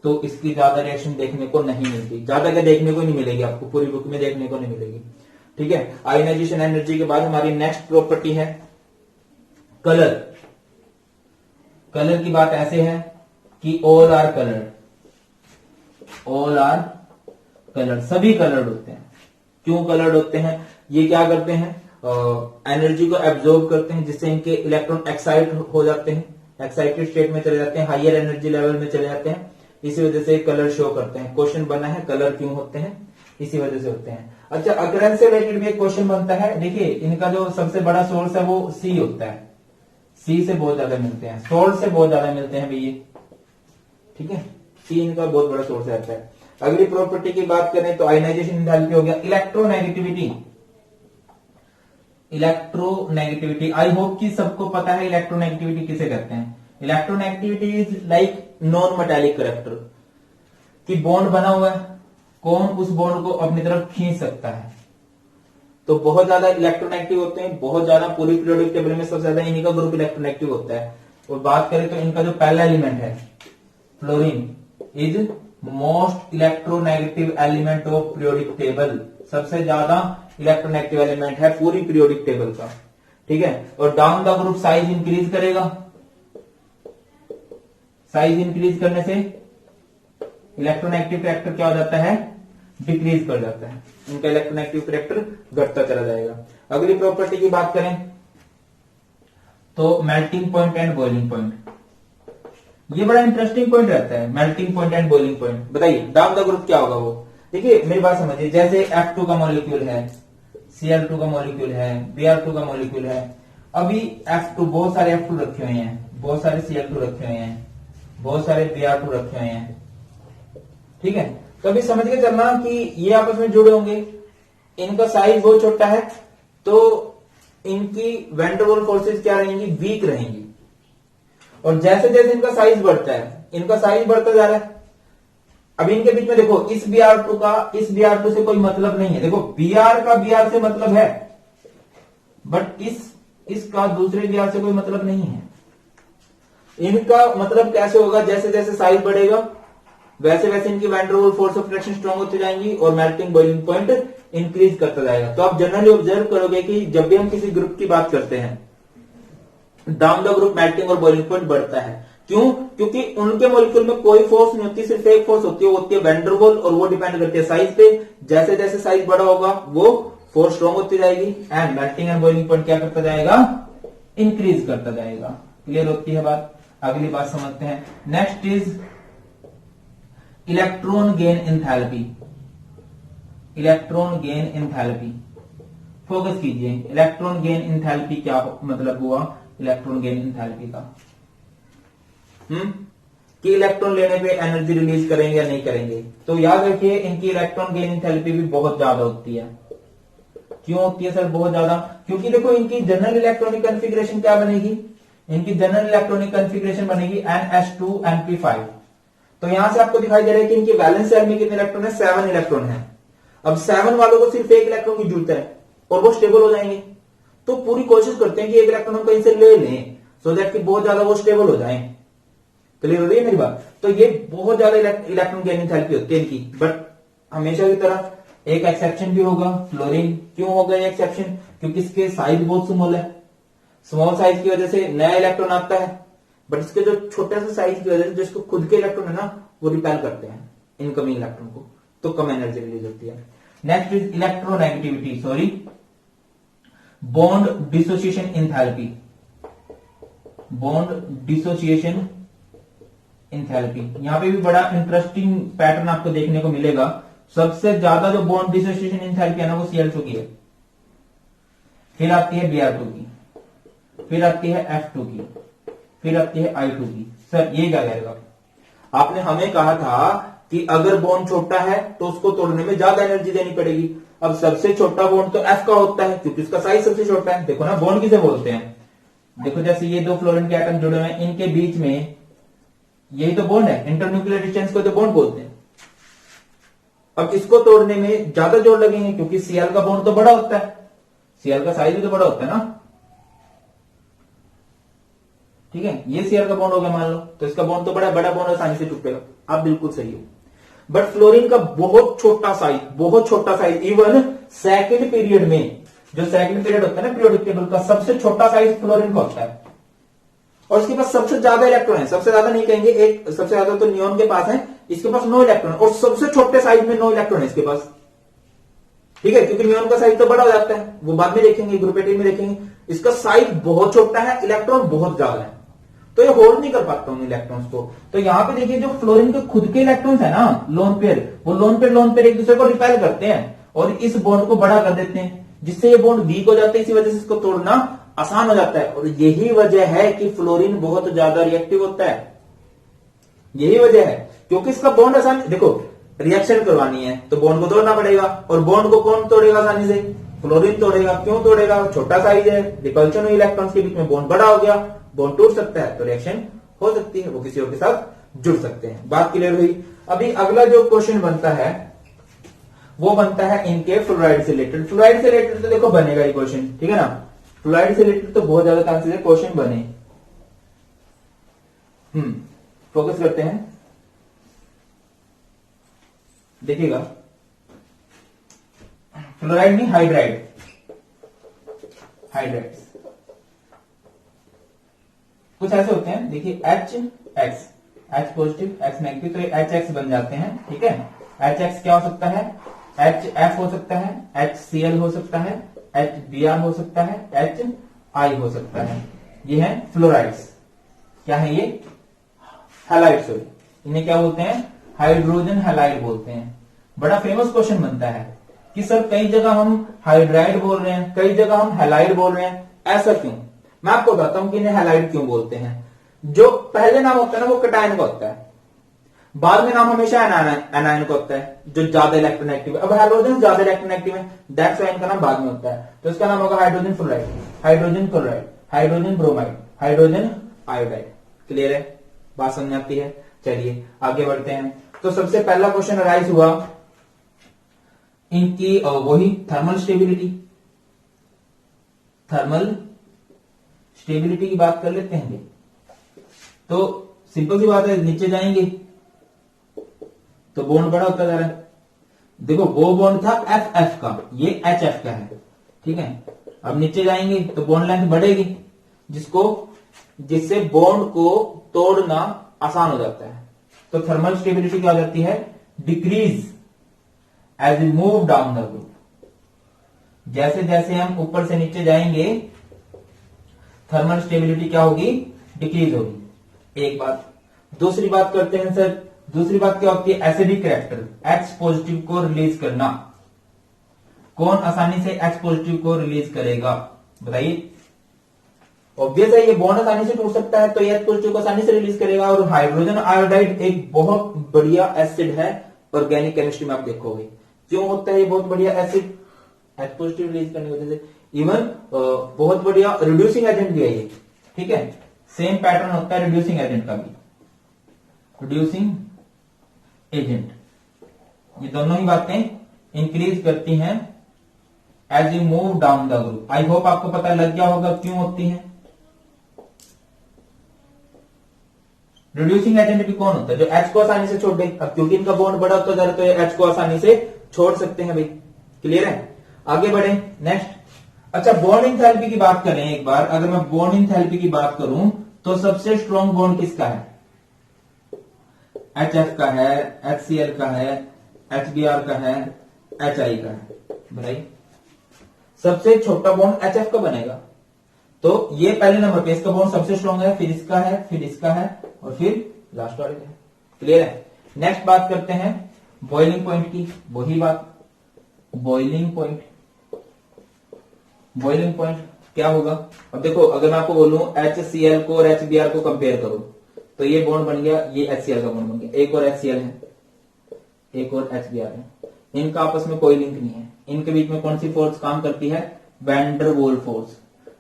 तो इसकी ज्यादा रिएक्शन देखने को नहीं मिलती, ज्यादा क्या देखने को नहीं मिलेगी, आपको पूरी बुक में देखने को नहीं मिलेगी। ठीक है, आयनाइजेशन एनर्जी के बाद हमारी नेक्स्ट प्रॉपर्टी है कलर। कलर की बात ऐसे है कि all are colour, all are colour, सभी कलर्ड होते हैं। क्यों कलर्ड होते हैं, ये क्या करते हैं, एनर्जी को एब्जॉर्ब करते हैं, जिससे इनके इलेक्ट्रॉन एक्साइट हो जाते हैं, एक्साइटेड स्टेट में चले जाते हैं, हायर एनर्जी लेवल में चले जाते हैं। इसी वजह से कलर शो करते हैं। क्वेश्चन बना है कलर क्यों होते हैं, इसी वजह से होते हैं। अच्छा, अकरेंस से रिलेटेड भी एक क्वेश्चन बनता है। देखिए इनका जो सबसे बड़ा सोर्स है वो सी होता है, सी से बहुत ज्यादा मिलते हैं, सोल्ट से बहुत ज्यादा मिलते हैं भैया। ठीक है, सी इनका बहुत बड़ा सोर्स रहता है। अगली प्रॉपर्टी की बात करें तो आयनाइजेशन एंथैल्पी हो गया। इलेक्ट्रोनेगेटिविटी, इलेक्ट्रोनेगेटिविटी आई होप कि सबको पता है इलेक्ट्रोनेगेटिविटी किसे कहते हैं। Electronegativity is like non metallic character, कि बॉन्ड बना हुआ है, कौन उस बॉन्ड को अपनी तरफ खींच सकता है। तो बहुत ज्यादा इलेक्ट्रोनेगेटिव होते हैं, बहुत ज्यादा, पूरी पीरियोडिक टेबल में सबसे ज्यादा इन्हीं का ग्रुप इलेक्ट्रोनेगेटिव होता है। और बात करें तो इनका जो पहला एलिमेंट है fluorine is most electronegative element of periodic table, सबसे ज्यादा इलेक्ट्रोनेगेटिव एलिमेंट है पूरी पीरियोडिक टेबल का। ठीक है, और down the group size increase करेगा, साइज इंक्रीज करने से इलेक्ट्रोनेगेटिव कैरेक्टर क्या हो जाता है, डिक्रीज कर जाता है, उनका इलेक्ट्रोनेगेटिव कैरेक्टर घटता चला जाएगा। अगली प्रॉपर्टी की बात करें तो melting point and boiling point, ये बड़ा इंटरेस्टिंग पॉइंट रहता है, melting point and boiling point. बताइए डाउन द ग्रुप क्या होगा वो। देखिए मेरी बात समझिए, जैसे F2 का मॉलिक्यूल है, Cl2 का मॉलिक्यूल है, Br2 का मॉलिक्यूल है। अभी F2, बहुत सारे F2 रखे हुए हैं, बहुत सारे Cl2 रखे हुए हैं, बहुत सारे Br2 रखे हुए हैं। ठीक है, तो अभी समझ के चलना कि ये आपस में जुड़े होंगे, इनका साइज बहुत छोटा है, तो इनकी वैन डर वाल्स फोर्सेस क्या रहेंगी, वीक रहेंगी। और जैसे जैसे इनका साइज बढ़ता है, इनका साइज बढ़ता जा रहा है। अभी इनके बीच में देखो, इस Br2 का इस Br2 से कोई मतलब नहीं है। देखो Br का Br से मतलब है, बट इसका दूसरे Br से कोई मतलब नहीं है। इनका मतलब कैसे होगा, जैसे जैसे साइज बढ़ेगा वैसे वैसे इनकी van der Waals force of friction strong होती जाएंगी और मेल्टिंग बॉइलिंग पॉइंट इंक्रीज करता जाएगा। तो आप जनरली ऑब्जर्व करोगे कि जब भी हम किसी ग्रुप की बात करते हैं, डाउन द ग्रुप मेल्टिंग और बॉइलिंग पॉइंट बढ़ता है। क्यों? क्योंकि उनके मॉलिक्यूल में कोई फोर्स नहीं होती, सिर्फ एक फोर्स होती है, वो होती है वैन डर वाल, और वो डिपेंड करती है साइज पे। जैसे जैसे साइज बड़ा होगा वो फोर्स स्ट्रॉन्ग होती जाएगी, and melting and boiling point क्या करता जाएगा? इंक्रीज करता जाएगा। क्लियर होती है बात? अगली बात समझते हैं। Next is electron gain enthalpy. Electron gain enthalpy, focus कीजिए। इलेक्ट्रॉन गेन एंथैल्पी क्या मतलब हुआ? इलेक्ट्रॉन गेन एंथैल्पी का कि इलेक्ट्रॉन लेने पे एनर्जी रिलीज करेंगे या नहीं करेंगे। तो याद रखिए इनकी इलेक्ट्रॉन गेन एंथैल्पी भी बहुत ज्यादा होती है। क्यों होती है सर बहुत ज्यादा? क्योंकि देखो इनकी जनरल इलेक्ट्रॉनिक कॉन्फ़िगरेशन क्या बनेगी? इनकी जनरल इलेक्ट्रॉनिक कॉन्फ़िगरेशन बनेगी NH2np5। तो यहां से आपको दिखाई दे रहा है कि इनकी वैलेंस शेल में कितने इलेक्ट्रॉन है? 7 इलेक्ट्रॉन है। अब 7 वालों को सिर्फ 1 इलेक्ट्रॉन की जरूरत है और वो स्टेबल हो जाएंगे। तो पूरी कोशिश करते हैं कि 1 इलेक्ट्रॉन हम कहीं से ले लें, सो दैट कि बहुत ज्यादा वो स्टेबल हो जाए। क्लियर हो रही है मेरी बात? तो ये बहुत ज्यादा इलेक्ट्रॉन गेन एंथैल्पी होती है इनकी। बट हमेशा की तरह एक एक्सेप्शन भी होगा, फ्लोरीन। क्यों होगा ये एक्सेप्शन? क्योंकि इसके साइज बहुत स्मॉल है। स्मॉल साइज की वजह से नया इलेक्ट्रॉन आता है, बट इसके जो छोटे से साइज की वजह से जो इसको खुद के इलेक्ट्रॉन है ना, वो रिपेल करते हैं इनकमिंग इलेक्ट्रॉन को, तो कम एनर्जी रिलीज होती है। Next is electronegativity, sorry bond dissociation enthalpy. Bond dissociation enthalpy, यहां पे भी बड़ा इंटरेस्टिंग पैटर्न आपको देखने को मिलेगा। सबसे ज्यादा जो बॉन्ड डिसोसिएशन एंथैल्पी है ना, वो Cl2 की है, फिर आती है Br2 की, फिर आती है F2 की, फिर आती है I2 की। सर ये क्या कहेगा? आपने हमें कहा था कि अगर बॉन्ड छोटा है तो उसको तोड़ने में ज्यादा एनर्जी देनी पड़ेगी। अब सबसे छोटा बॉन्ड तो F का होता है क्योंकि उसका साइज सबसे छोटा है। देखो ना बॉन्ड किसे बोलते हैं? देखो जैसे ये दो फ्लोरीन के एटम जुड़े हुए हैं, इनके बीच में यही तो बॉन्ड है, इंटरन्यूक्लियर डिस्टेंस को तो बॉन्ड बोलते हैं। अब इसको तोड़ने में ज्यादा जोर लगेंगे क्योंकि Cl का बॉन्ड तो बड़ा होता है, Cl का साइज भी तो बड़ा होता है ना। ठीक है, ये Cl का बॉन्ड हो गया मान लो, तो इसका बॉन्ड तो बड़ा बॉन्ड आसानी से टूटेगा। आप बिल्कुल सही हो। बट फ्लोरीन का बहुत छोटा साइज, इवन सेकंड पीरियड में, जो सेकंड पीरियड होता है ना पीरियोडिक टेबल का, सबसे छोटा साइज फ्लोरीन का होता है। और इसके पास सबसे ज्यादा इलेक्ट्रॉन है, सबसे ज्यादा नहीं कहेंगे, एक सबसे ज्यादा तो नियोन के पास है, इसके पास 9 इलेक्ट्रॉन, और सबसे छोटे साइज में 9 इलेक्ट्रॉन है इसके पास। ठीक है, क्योंकि नियोन का साइज तो बड़ा हो जाता है, वो बाद में देखेंगे, ग्रुप एटीन में देखेंगे। इसका साइज बहुत छोटा है, इलेक्ट्रॉन बहुत ज्यादा है, तो ये होल्ड नहीं कर पाता उन इलेक्ट्रॉन्स को। तो यहां पे देखिए जो फ्लोरीन के खुद के इलेक्ट्रॉन्स है ना, लोन पेयर, वो लोन पेयर एक दूसरे को रिपेल करते हैं और इस बॉन्ड को बड़ा कर देते हैं, जिससे ये बॉन्ड वीक हो जाता है। इसी वजह से इसको तोड़ना आसान हो जाता है, और यही वजह है कि फ्लोरीन बहुत ज्यादा रिएक्टिव होता है। यही वजह है, क्योंकि इसका बॉन्ड आसान, देखो रिएक्शन करवानी है तो बॉन्ड को तोड़ना पड़ेगा, और बॉन्ड को कौन तोड़ेगा आसानी से? फ्लोरीन तोड़ेगा। क्यों तोड़ेगा? छोटा साइज है, रिपल्शन हुई इलेक्ट्रॉन्स के बीच में, बॉन्ड बड़ा हो गया, बॉन्ड टूट सकता है, तो रिएक्शन हो सकती है, वो किसी और के साथ जुड़ सकते हैं। बात क्लियर हुई? अभी अगला जो क्वेश्चन बनता है वो बनता है इनके फ्लोराइड से रिलेटेड। फ्लोराइड से रिलेटेड तो देखो बनेगा ये क्वेश्चन, ठीक है ना। फ्लोराइड से रिलेटेड तो बहुत ज्यादा चांसेस है क्वेश्चन बने। फोकस करते हैं, देखिएगा। फ्लोराइड नहीं, हाइड्राइड, हाइड्राइड्स कुछ ऐसे होते हैं, देखिए H पॉजिटिव X नेगेटिव, तो ये HX बन जाते हैं। ठीक है, HX क्या हो सकता है? HF हो सकता है, HCl हो सकता है, HBr हो सकता है, HI हो सकता है। ये है फ्लोराइड्स। क्या है ये? हैलाइड, सॉरी, इन्हें क्या बोलते हैं? हाइड्रोजन हैलाइड बोलते हैं। बड़ा फेमस क्वेश्चन बनता है कि सर कई जगह हम हाइड्राइड बोल रहे हैं, कई जगह हम हैलाइड बोल रहे हैं, ऐसा क्यों? मैं आपको बताता हूं कि इन्हें हैलाइड क्यों बोलते हैं। जो पहले नाम होता है ना वो कैटायन का होता है, बाद में नाम हमेशा एनायन का होता है, जो ज्यादा इलेक्ट्रोनेगेटिव है। अब हाइड्रोजन ज्यादा इलेक्ट्रोनेगेटिव है, दैट्स व्हाई इनका नाम बाद में होता है। तो इसका नाम होगा hydrogen fluoride, hydrogen chloride, hydrogen bromide, hydrogen iodide. Clear है? बात समझ आती है? चलिए आगे बढ़ते हैं। तो सबसे पहला क्वेश्चन अराइज हुआ इनकी वही थर्मल स्टेबिलिटी। थर्मल स्टेबिलिटी की बात कर लेते हैं। तो सिंपल सी बात है, नीचे जाएंगे तो बॉन्ड बड़ा होता जा रहा है। देखो वो बॉन्ड था FF का, ये HF का है। ठीक है, अब नीचे जाएंगे तो बॉन्ड लेंथ बढ़ेगी, जिसको जिससे बॉन्ड को तोड़ना आसान हो जाता है। तो थर्मल स्टेबिलिटी क्या हो जाती है, decrease as we move down the group. जैसे जैसे हम ऊपर से नीचे जाएंगे थर्मल स्टेबिलिटी क्या होगी, डिक्रीज होगी। एक बात। दूसरी बात करते हैं सर, दूसरी बात क्या होती है, एसिडिक कैरेक्टर, H पॉजिटिव को रिलीज करना। कौन आसानी से H पॉजिटिव को रिलीज करेगा, बताइए। ऑब्वियस है, ये बॉन्ड आसानी से टूट सकता है तो ये H पॉजिटिव को आसानी से रिलीज करेगा। और हाइड्रोजन आयोडाइड एक बहुत बढ़िया एसिड है, ऑर्गेनिक केमिस्ट्री में आप देखोगे। क्यों होता है ये बहुत बढ़िया एसिड, H पॉजिटिव रिलीज करने की वजह से। इवन बहुत बढ़िया रिड्यूसिंग एजेंट भी है ये, ठीक है। सेम पैटर्न होता है रिड्यूसिंग एजेंट का भी, रिड्यूसिंग एजेंट। ये दोनों ही बातें इंक्रीज करती हैं as you move down the group. I hope आपको पता लग गया होगा क्यों होती हैं। रिड्यूसिंग एजेंट भी कौन होता है, जो H को आसानी से छोड़ दे। अब क्योंकि इनका बॉन्ड बड़ा होता जा रहा है तो ये H को आसानी से छोड़ सकते हैं भाई। क्लियर है, आगे बढ़े नेक्स्ट। अच्छा, बॉन्ड इंथैल्पी की बात करें एक बार। अगर मैं बॉन्ड इंथैल्पी की बात करूं तो सबसे स्ट्रॉन्ग बॉन्ड किसका है, HF का है, HCl का है, HBr का है, HI का है। बताइए सबसे छोटा बॉन्ड HF का बनेगा। तो ये पहले नंबर पे इसका बॉन्ड सबसे स्ट्रॉन्ग है, फिर इसका है, फिर इसका है और फिर लास्ट वाले का है। क्लियर है। नेक्स्ट बात करते हैं बॉइलिंग पॉइंट की। वही बात, बॉइलिंग पॉइंट। बॉइलिंग पॉइंट क्या होगा, अब देखो अगर मैं आपको बोलूं HCl को और HBr को कंपेयर करो तो ये बॉन्ड बन गया, ये HCl का बॉन्ड बन गया। एक और HCl है, एक और HBr है। इनका आपस में कोई लिंक नहीं है। इनके बीच में कौन सी फोर्स काम करती है, वैंडरवॉल फोर्स।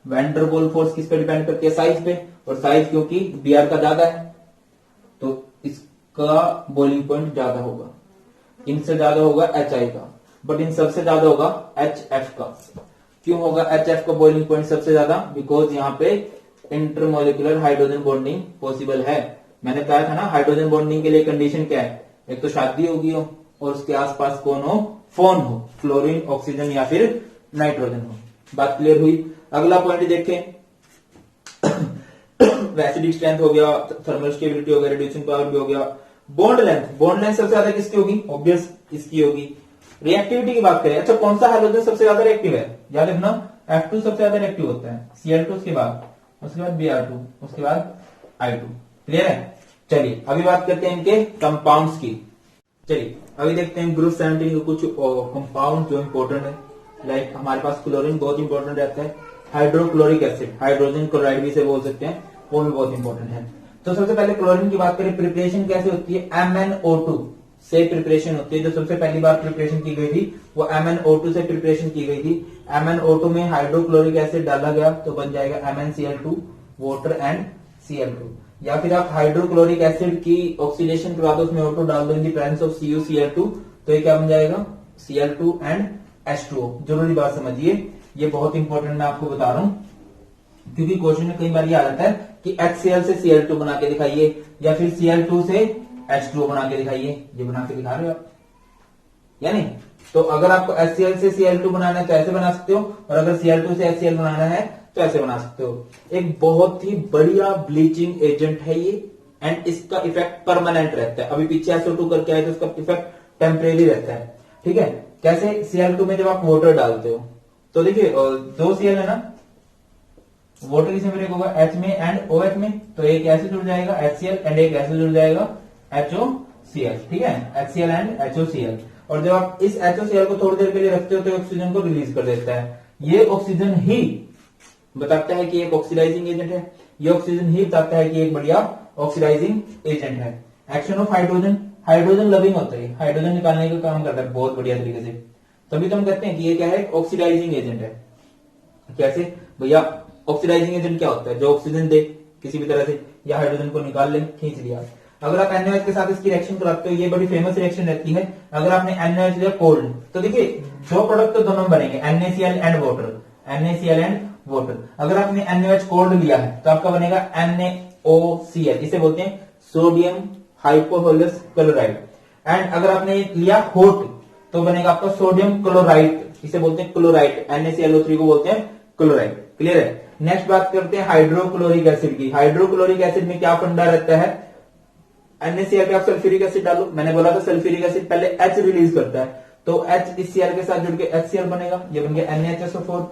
वैंडरवॉल फोर्स किस पे डिपेंड करती है, साइज पे। और साइज क्योंकि Br का ज्यादा है तो इसका बॉइलिंग पॉइंट ज्यादा होगा, इनसे ज्यादा होगा HI का, बट इन सबसे ज्यादा होगा HF का। क्यों होगा HF का बॉइलिंग पॉइंट सबसे ज्यादा, बिकॉज यहाँ पे इंटरमोलिकुलर हाइड्रोजन बॉन्डिंग पॉसिबल है। मैंने कहा था ना हाइड्रोजन बॉन्डिंग के लिए कंडीशन क्या है, एक तो शादी होगी हो और उसके आसपास कौन हो, फोन हो, फ्लोरीन, ऑक्सीजन या फिर नाइट्रोजन हो। बात क्लियर हुई। अगला पॉइंट देखें, एसिडिक स्ट्रेंथ हो गया, थर्मल स्टेबिलिटी हो गया, रिड्यूसिंग पावर भी हो गया। बॉन्ड लेंथ, बॉन्ड लेंथ सबसे ज्यादा किसकी होगी, ऑब्वियस इसकी होगी। रिएक्टिविटी की बात करें, अच्छा कौन सा हाइड्रोजन सबसे ज्यादा रिएक्टिव है, याद रखना F2 सबसे ज्यादा रिएक्टिव होता है, Cl2 उसके बाद Br2, उसके बाद I2। क्लियर है। चलिए अभी बात करते हैं इनके कंपाउंड्स की। चलिए अभी देखते हैं ग्रुप 17 के कुछ कंपाउंड जो इंपॉर्टेंट है। लाइक हमारे पास क्लोरीन बहुत इंपॉर्टेंट रहता है, हाइड्रोक्लोरिक एसिड, हाइड्रोजन क्लोराइड भी से बोल सकते हैं, वो भी बहुत इंपॉर्टेंट है। तो सबसे पहले क्लोरीन की बात करें, प्रिपरेशन कैसे होती है, MnO2 से प्रिपरेशन होती है। जो सबसे पहली बार प्रिपरेशन की गई थी वो MnO2 से प्रिपरेशन की गई थी। MnO2 में हाइड्रोक्लोरिक एसिड डाला गया तो बन जाएगा MnCl2, वाटर एंड Cl2। या फिर आप हाइड्रोक्लोरिक एसिड की ऑक्सीडेशन के बाद उसमें O2 डाल दो in the presence of CuCl2 तो ये क्या बन जाएगा, Cl2 एंड H2O। जरूरी बात समझिए, ये बहुत इंपॉर्टेंट मैं आपको बता रहा हूं क्योंकि क्वेश्चन में कई बार ये आ जाता है कि HCl से Cl2 बना के दिखाइए या फिर Cl2 से H2O बना के दिखाइए। ये बना के दिखा रहे हो आप या नहीं। तो अगर आपको HCl से Cl2 बनाना है तो ऐसे बना सकते हो, और अगर Cl2 से HCl बनाना है तो ऐसे बना सकते हो। एक बहुत ही बढ़िया ब्लीचिंग एजेंट है ये, एंड इसका इफेक्ट परमानेंट रहता है। अभी पीछे SO2 करके आए तो इसका इफेक्ट टेम्परेरी रहता है। ठीक है, कैसे, Cl2 में जब आप वाटर डालते हो तो देखिए दो Cl है ना, वाटर किसमें ब्रेक होगा, H में एंड OH में, तो एक ऐसे जुड़ जाएगा HCl एंड एक ऐसे जुड़ जाएगा HOCl। ठीक है, HCl एंड HOCl। और जब आप इस HOCl को थोड़ी देर के लिए रखते हो तो ऑक्सीजन को रिलीज कर देता है। ये ऑक्सीजन ही बताता है कि एक ऑक्सीडाइजिंग एजेंट है, ये ऑक्सीजन ही बताता है कि एक बढ़िया ऑक्सीडाइजिंग एजेंट है। Action of hydrogen, hydrogen loving होता है, हाइड्रोजन निकालने का काम करता है बहुत बढ़िया तरीके से। तभी तो हम कहते हैं कि ये क्या है, ऑक्सीडाइजिंग एजेंट है। कैसे भैया, ऑक्सीडाइजिंग एजेंट क्या होता है, जो ऑक्सीजन दे किसी भी तरह से या हाइड्रोजन को निकाल ले, खींच लिया। अगर आप NaOH के साथ इसकी रिएक्शन कराते हो, ये बड़ी फेमस रिएक्शन रहती है। अगर आपने NaOH लिया कोल्ड तो देखिए दो प्रोडक्ट तो दोनों बनेंगे, NaCl and water, NaCl and water. अगर आपने NaOH कोल्ड लिया है तो आपका बनेगा NaOCl, इसे बोलते हैं सोडियम हाइपोहॉलस क्लोराइड। एंड अगर आपने लिया हॉट तो बनेगा आपका सोडियम क्लोराइड, इसे बोलते हैं क्लोराइड, NaClO3 को बोलते हैं क्लोराइड। क्लियर है। नेक्स्ट बात करते हैं हाइड्रोक्लोरिक एसिड की। हाइड्रोक्लोरिक एसिड में क्या फंडा रहता है, NaCl पे आप सल्फ्यूरिक एसिड डालो, मैंने बोला था सल्फ्यूरिक एसिड पहले H रिलीज करता है, तो H इस Cl के साथ जुड़ के HCl बनेगा, ये बन गया NaHSO4।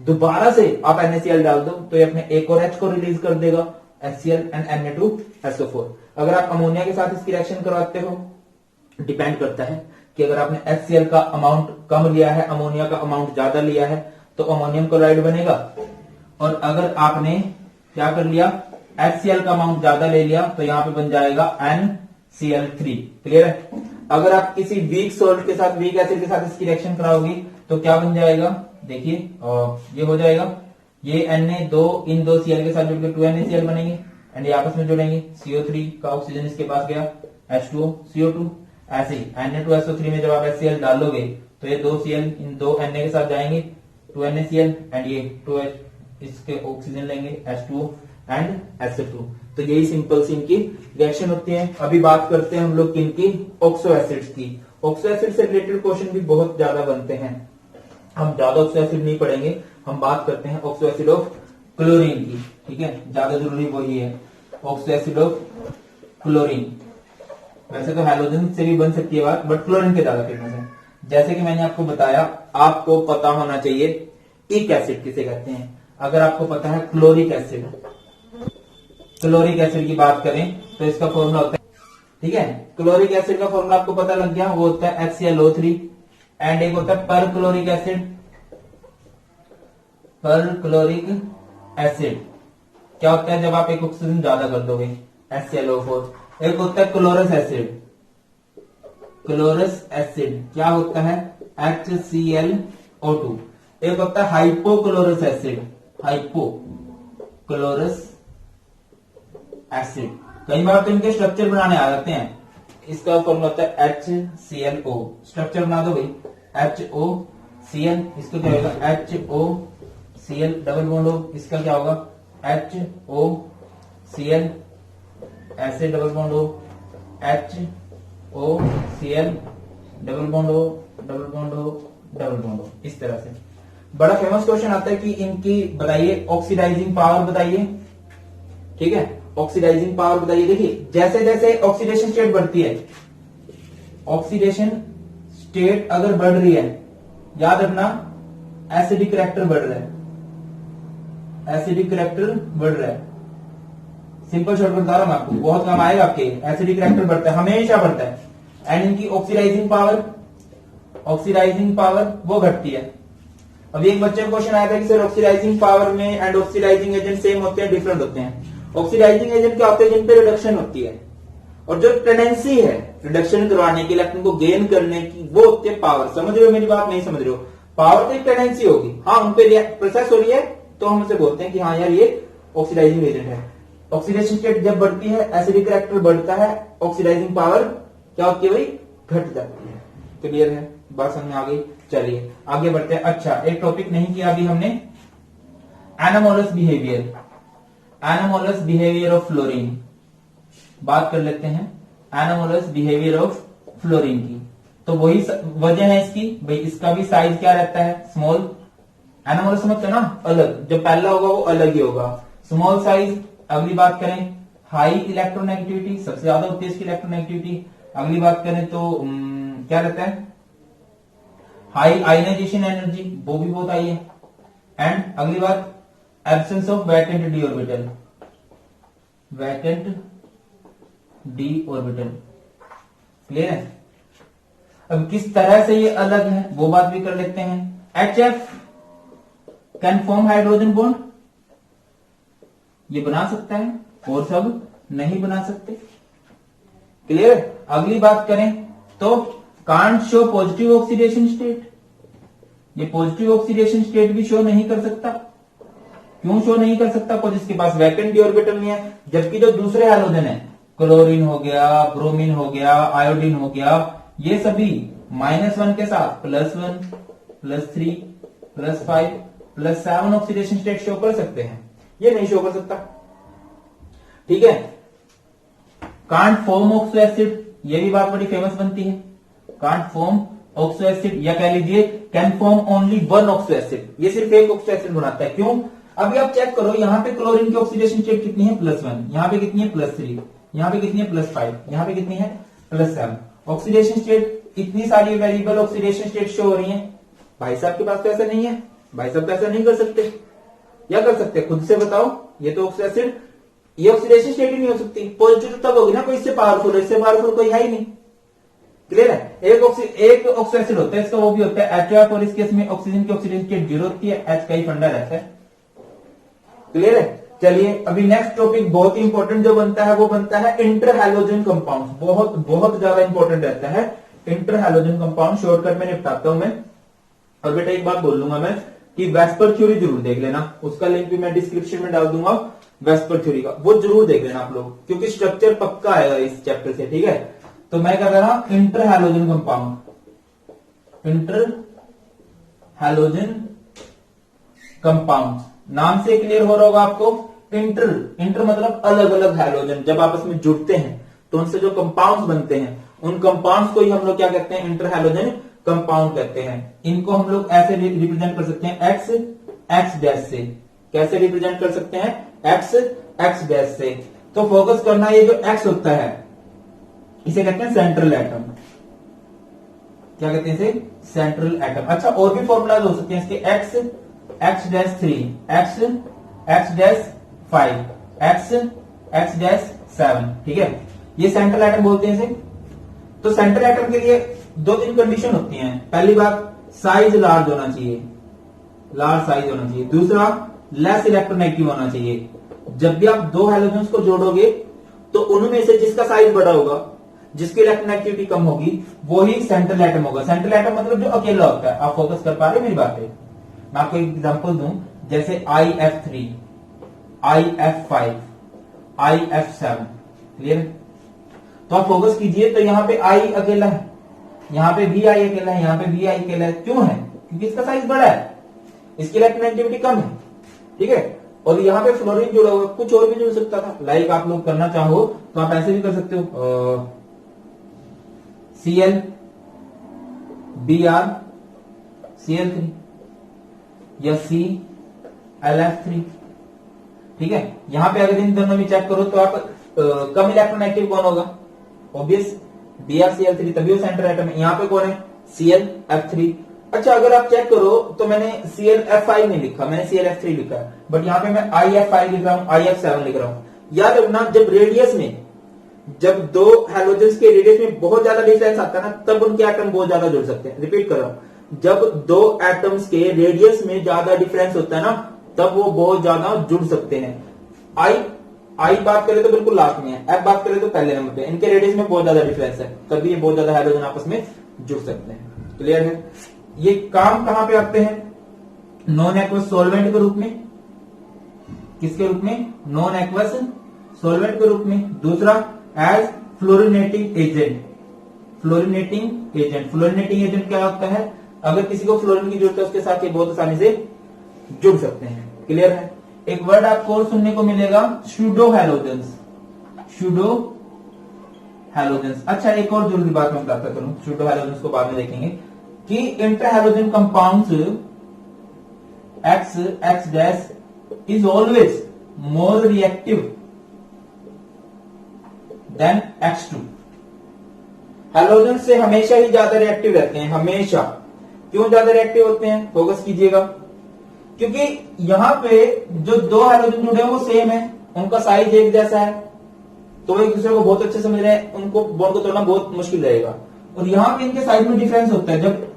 दोबारा से आप NaCl डाल दो तो ये अपने एक और H को रिलीज कर देगा, HCl एंड Na2SO4। अगर आप अमोनिया के साथ इसकी रिएक्शन करवाते हो, डिपेंड करता है कि अगर आपने HCl का अमाउंट कम लिया है, अमोनिया का अमाउंट ज्यादा लिया है, तो अमोनियम क्लोराइड बनेगा। और अगर आपने क्या कर लिया, HCl का अमाउंट ज्यादा ले लिया, तो यहां पे बन जाएगा NCl3। क्लियर है। अगर आप किसी वीक सोल्ट के साथ, वीक एसिड के साथ इसकी रिएक्शन कराओगी तो क्या बन जाएगा, देखिए ये हो जाएगा, ये Na2 इन दो Cl के साथ जुड़ के 2NaCl बनेंगे एंड ये आपस में जुड़ेंगे, CO3 का ऑक्सीजन इसके पास गया, H2O CO2। ऐसे ही Na2SO3 में जब आप HCl डालोगे तो ये दो Cl इन दो Na के साथ जाएंगे, 2NaCl एंड ये 2H इसके ऑक्सीजन लेंगे, H2O एंड SO2। तो यही सिंपल सी इनकी रिएक्शन होती है। अभी बात करते हैं हम लोग किनकी, ऑक्सो एसिड्स की। ऑक्सो एसिड से रिलेटेड क्वेश्चन भी बहुत ज्यादा बनते हैं, हम ज्यादा ऑक्सो एसिड नहीं पढ़ेंगे, हम बात करते हैं ऑक्सो एसिड ऑफ क्लोरीन की। ठीक है, ज्यादा जरूरी वही है, ऑक्सो एसिड ऑफ क्लोरीन। वैसे तो हैलोजन से भी बन सकती है बात, बट क्लोरीन के ज्यादा फेमस है। जैसे कि मैंने आपको बताया, आपको पता होना चाहिए इक एसिड किसे कहते हैं। अगर आपको पता है क्लोरिक एसिड, क्लोरिक एसिड की बात करें तो इसका फॉर्मूला होता है, ठीक है, क्लोरिक एसिड का फॉर्मूला आपको पता लग गया, वो होता है HClO3 एंड एक होता है पर क्लोरिक एसिड। पर क्लोरिक एसिड क्या होता है, जब आप एक ऑक्सीजन ज्यादा कर दोगे, HClO4। एक होता है क्लोरस एसिड, क्लोरस एसिड क्या होता है, HClO2। एक होता है हाइपोक्लोरस एसिड, हाइपोक्लोरस एसिड। कई बार तो इनके स्ट्रक्चर बनाने आ जाते हैं, इसका फॉर्मूला होता है HClO। स्ट्रक्चर बना दो भाई, HOCl, इसको क्या होगा, HOCl डबल बॉन्ड हो, इसका क्या होगा, HOCl ऐसे डबल बॉन्ड हो, HOCl डबल बॉन्ड हो, डबल बॉन्ड हो, डबल बॉन्ड हो, इस तरह से। बड़ा फेमस क्वेश्चन आता है कि इनकी बताइए ऑक्सीडाइजिंग पावर बताइए। ठीक है, ऑक्सीडाइजिंग पावर बताइए। देखिए जैसे जैसे ऑक्सीडेशन स्टेट बढ़ती है, ऑक्सीडेशन स्टेट अगर बढ़ रही है, याद रखना एसिडिक करैक्टर बढ़ रहा है, एसिडिक करैक्टर बढ़ रहा है। सिंपल शॉर्ट बता रहा हूं आपको, बहुत काम आएगा आपके। एसिडिक करैक्टर बढ़ता है, हमेशा बढ़ता है। एंड इनकी ऑक्सीडाइजिंग पावर, ऑक्सीडाइजिंग पावर वो घटती है। अभी एक बच्चे को क्वेश्चन आया था कि सर ऑक्सीडाइजिंग पावर में एंड ऑक्सीडाइजिंग एजेंट सेम होते हैं, डिफरेंट होते हैं। ऑक्सीडाइजिंग एजेंट क्या होते हैं, जिन पे रिडक्शन होती है, और जो टेंडेंसी है रिडक्शन करवाने की, इलेक्ट्रॉन को गेन करने की, वो होती है पावर। समझ रहे हो मेरी बात, नहीं समझ रहे हो? पावर तो एक टेंडेंसी होगी, हाँ उन पे प्रोसेस हो रही है तो हम उसे बोलते हैं कि हाँ यार ये ऑक्सीडाइजिंग एजेंट है। ऑक्सीडेशन स्टेट जब बढ़ती है, एसिडिक करैक्टर बढ़ता है, ऑक्सीडाइजिंग पावर क्या होती है भाई, घट जाती है। क्लियर है, बात समझ में आ गई। चलिए आगे बढ़ते हैं। अच्छा, एक टॉपिक नहीं किया अभी हमने, anomalous behaviour, anomalous behaviour of fluorine बात कर लेते हैं। एनामोलस बिहेवियर ऑफ फ्लोरीन की तो वही वजह है इसकी, भाई इसका भी साइज क्या रहता है, स्मॉल। एनामोलस समझते हैं ना, अलग, जो पहला होगा वो अलग ही होगा, स्मॉल साइज। अगली बात करें हाई इलेक्ट्रोनेगेटिविटी, सबसे ज्यादा होती है इसकी इलेक्ट्रोनेगेटिविटी। अगली बात करें तो क्या रहता है, हाई आयनाइजेशन एनर्जी, वो भी बहुत हाई है। एंड अगली बात absence of vacant D orbital, vacant D orbital. Clear है। अब किस तरह से ये अलग है वो बात भी कर लेते हैं। HF can form hydrogen bond, ये बना सकता है, और सब नहीं बना सकते। क्लियर। अगली बात करें तो can't show positive oxidation state, ये पॉजिटिव ऑक्सीडेशन स्टेट भी शो नहीं कर सकता। क्यों शो नहीं कर सकता? कुछ इसके पास वैकेंट डी ऑर्बिटल नहीं है, जबकि जो दूसरे हैलोजन है, क्लोरीन हो गया, ब्रोमीन हो गया, आयोडीन हो गया, ये सभी -1 के साथ +1, +3, +5, +7 ऑक्सीडेशन स्टेट शो कर सकते हैं, ये नहीं शो कर सकता। ठीक है। कांट फॉर्म ऑक्सो एसिड, ये भी बात बड़ी फेमस बनती है, कांट फॉर्म ऑक्सो एसिड, या कह लीजिए can form only one oxo acid, ये सिर्फ एक ऑक्सो एसिड बनाता है। क्यों? अभी आप चेक करो, यहाँ पे क्लोरीन की ऑक्सीडेशन स्टेट कितनी है +1, यहाँ पे कितनी है +3, यहाँ पे कितनी है +5, यहाँ पे कितनी है +7। ऑक्सीडेशन स्टेट इतनी सारी वेरिएबल ऑक्सीडेशन स्टेट शो हो रही है। भाई साहब के पास तो ऐसा नहीं है, भाई साहब तो ऐसा नहीं कर सकते, या कर सकते खुद से बताओ? ये तो ऑक्सो एसिड, ये ऑक्सीडेशन स्टेट ही नहीं हो सकती। पॉजिटिव तब होगी ना कोई इससे पावरफुल, इससे पावरफुल कोई है ही नहीं। क्लियर है? एक ऑक्सो एसिड होता है, इसका वो भी होता है HF, और इस केस में ऑक्सीजन की ऑक्सीडेशन स्टेट 0 होती है, H का ही फंडा रहता है। क्लियर है? चलिए अभी नेक्स्ट टॉपिक बहुत ही इंपॉर्टेंट जो बनता है वो बनता है इंटर हैलोजन कंपाउंड। बहुत बहुत ज्यादा इंपॉर्टेंट रहता है इंटर हैलोजन कंपाउंड। शॉर्टकट में निपटाता हूं मैं। और बेटा एक बात बोल दूंगा मैं कि वेस्पर थ्योरी जरूर देख लेना, उसका लिंक भी मैं डिस्क्रिप्शन में डाल दूंगा। वेस्पर थ्योरी का वो जरूर देख लेना आप लोग, क्योंकि स्ट्रक्चर पक्का आएगा इस चैप्टर से। ठीक है, तो मैं क्या कर रहा, inter halogen compound, inter halogen compound नाम से क्लियर हो रहा होगा आपको। इंटर, इंटर मतलब अलग अलग हैलोजन जब आपस में जुड़ते हैं तो उनसे जो कंपाउंड्स बनते हैं, उन कंपाउंड्स को ही हम लोग क्या कहते हैं, इंटर हैलोजन कंपाउंड कहते हैं। इनको हम लोग ऐसे रिप्रेजेंट कर सकते हैं एक्स एक्स डैश से। कैसे रिप्रेजेंट कर सकते हैं? एक्स एक्स डैश से। तो फोकस करना, ये जो एक्स होता है इसे कहते हैं सेंट्रल एटम। क्या कहते हैं इसे? Central atom. अच्छा, और भी फॉर्मूलाज हो सकते हैं इसके, x x dash 3, x x dash 5, x x dash 7। ठीक है, ये सेंट्रल एटम बोलते हैं इसे। तो सेंट्रल एटम के लिए 2-3 कंडीशन होती हैं। पहली बात, साइज लार्ज होना चाहिए, लार्ज साइज होना चाहिए। दूसरा, लेस इलेक्ट्रोनेगेटिव होना चाहिए। जब भी आप दो हैलोजन्स को जोड़ोगे तो उनमें से जिसका साइज बड़ा होगा, जिसकी इलेक्ट्रोनेगेटिविटी कम होगी, वो ही सेंट्रल एटम होगा। सेंट्रल एटम मतलब जो अकेला होता है। आप फोकस कर पा रहे हैं मेरी बात पे? मैं आपको एक एग्जांपल दूं, जैसे IF3, IF5, IF7। क्लियर? तो आप फोकस कीजिए, तो यहां पे I अकेला है, यहां पे भी I अकेला है, यहां पे भी I अकेला है। क्यों है? क्योंकि इसका साइज बड़ा है, इसकी इलेक्ट्रोनेगेटिविटी कम है। ठीक है, और यहाँ पे फ्लोरीन जुड़ा हुआ, कुछ और भी जुड़ सकता था। लाइक आप लोग करना चाहो तो आप ऐसे भी कर सकते हो, Cl Br Cl3 या ClF3। ठीक है, यहां पे अगर इन दोनों में चेक करो तो आप कम इलेक्ट्रोनेगेटिव कौन होगा? ऑब्वियस BrCl3, तभी वो सेंट्रल एटम है। यहां पे कौन है? ClF3। अच्छा, अगर आप चेक करो तो मैंने ClF5 नहीं लिखा, मैंने ClF3 लिखा है, बट यहां पे मैं IF5 लिख रहा हूं, IF7 लिख रहा हूं। याद रखना, जब रेडियस में, जब दो हैलोजन्स के रेडियस में बहुत ज्यादा डिफरेंस आता है ना, तब उनके एटम बहुत ज्यादा जुड़ सकते हैं। रिपीट कर रहा हूं, जब दो एटम्स के रेडियस में ज्यादा डिफरेंस होता है ना, तब वो बहुत ज्यादा जुड़ सकते हैं। आई बात करें तो बिल्कुल लास्ट में है, एफ बात करें तो पहले नंबर पे। इनके रेडियस में बहुत ज्यादा डिफरेंस है, तभी ये बहुत ज्यादा हैलोजन आपस में जुड़ सकते हैं। क्लियर है? ये काम कहां पे आते हैं? नॉन एक्वस सॉल्वेंट के रूप में। किसके रूप में? नॉन एक्वस सॉल्वेंट के रूप में। दूसरा, as fluorinating agent. Fluorinating agent, fluorinating agent क्या होता है? अगर किसी को फ्लोरीन की जरूरत है उसके साथ ये बहुत आसानी से जुड़ सकते हैं। क्लियर है? एक वर्ड आपको और सुनने को मिलेगा, सूडो हैलोजेंस। Pseudo halogens. अच्छा, एक और जरूरी बात मैं बताता करूं, सूडो हैलोजेंस को बाद में देखेंगे, कि inter halogen compounds x x dash is always more reactive than X2। Halogen से हमेशा ही ज्यादा रिएक्टिव रहते हैं, हमेशा। क्यों ज्यादा रिएक्टिव होते हैं? फोकस कीजिएगा, क्योंकि यहां पे जो दो हैलोजन जुड़े हैं वो सेम है, उनका साइज एक जैसा है, तो वो एक दूसरे को बहुत अच्छे समझ रहे हैं, उनको बॉन्ड को तोड़ना बहुत मुश्किल रहेगा। और यहां पे इनके साइज में डिफरेंस होता है। जब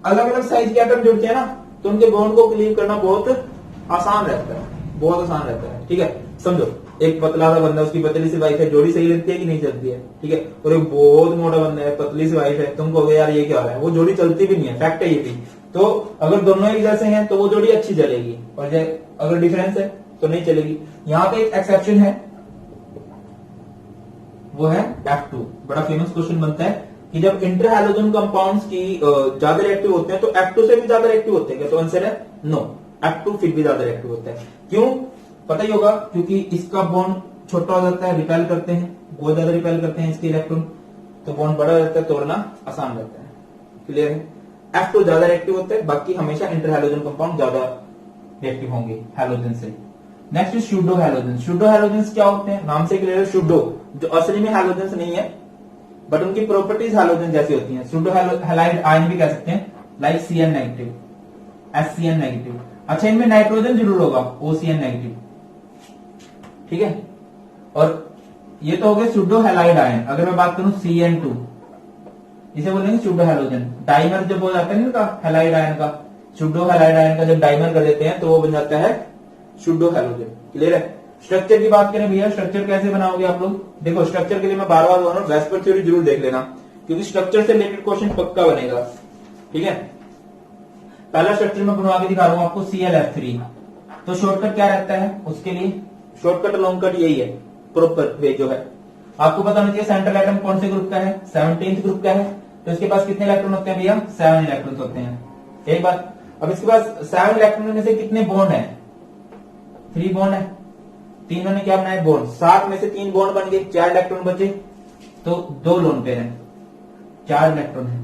अलग अलग साइज के एटम जुड़ते हैं ना, तो उनके बॉन्ड को क्लीव करना बहुत आसान रहता है, बहुत आसान रहता है। ठीक है, समझो, एक पतला सा बंदा, उसकी पतली सी वाइफ है, जोड़ी सही लगती है कि नहीं चलती है? ठीक है, और एक बहुत मोटा बंदा है, पतली सी वाइफ है, तुम कहोगे यार ये क्या हो रहा है, वो जोड़ी चलती भी नहीं है, फैक्ट है ये भी। तो अगर दोनों एक जैसे हैं तो वो जोड़ी अच्छी चलेगी, और अगर डिफरेंस है तो नहीं चलेगी। यहां पे एक एक्सेप्शन है, वो है F2। बड़ा फेमस क्वेश्चन बनता है कि जब इंटर हैलोजन कंपाउंड्स की ज्यादा रिएक्टिव होते हैं तो F2 से भी ज्यादा रिएक्टिव होते हैं क्या? तो आंसर है नो, F2 फिर भी ज्यादा रिएक्टिव होता है। क्यों? पता ही होगा, क्योंकि इसका बॉन्ड छोटा हो जाता है, रिपेल करते हैं, बहुत ज्यादा रिपेल करते हैं इसके इलेक्ट्रॉन, तो बॉन्ड बड़ा रहता है, तोड़ना आसान रहता है। क्लियर है? F2 ज्यादा रिएक्टिव होते हैं, बाकी हमेशा इंटर हैलोजन कंपाउंड ज्यादा रिएक्टिव होंगे हैलोजन से। Next pseudo halogen. Pseudo halogen क्या होते हैं, नाम से क्लियर है, सूडो जो असली में हैलोजन नहीं है बट उनकी प्रॉपर्टीज हैलोजन जैसी होती हैं। सूडो हैलाइड आयन भी कह सकते हैं, like Cn negative, HCN negative. अच्छा, इनमें नाइट्रोजन जरूर होगा, OCN नेगेटिव, ठीक है। और ये तो हो गए सूडो हैलाइड आयन। अगर मैं बात करूं Cn2, इसे बोलेंगे सूडो हैलोजन। डाइमर जब हो जाता है ना इनका हैलाइड आयन का, सूडो हैलाइड आयन का जब डाइमर कर देते हैं तो वो बन जाता है सूडो हैलोजन। क्लियर है। स्ट्रक्चर की बात करें भैया, स्ट्रक्चर कैसे बनाओगे आप लोग, देखो स्ट्रक्चर के लिए मैं बार बार बोल रहा हूं, वेस्पर थ्योरी जरूर देख लेना, क्योंकि स्ट्रक्चर से रिलेटेड क्वेश्चन पक्का बनेगा, ठीक है। पहला स्ट्रक्चर मैं बनवा के दिखा रहा हूं आपको, ClF3। तो शॉर्टकट क्या रहता है उसके लिए, शॉर्टकट लॉन्ग कट यही है, प्रॉपर वे जो है आपको पता होना चाहिए। सेंट्रल एटम कौन से ग्रुप का है, 17th ग्रुप का है, तो इसके पास कितने इलेक्ट्रॉन होते हैं भैया, 7 इलेक्ट्रॉन होते हैं। एक बात, अब इसके पास 7 इलेक्ट्रॉन में से कितने बॉन्ड है, 3 बॉन्ड है। तीनों ने क्या बनाया, बॉन्ड। 7 में से 3 बॉन्ड बन गए, 4 इलेक्ट्रॉन बचे, तो 2 लोन पेयर है, 4 इलेक्ट्रॉन है,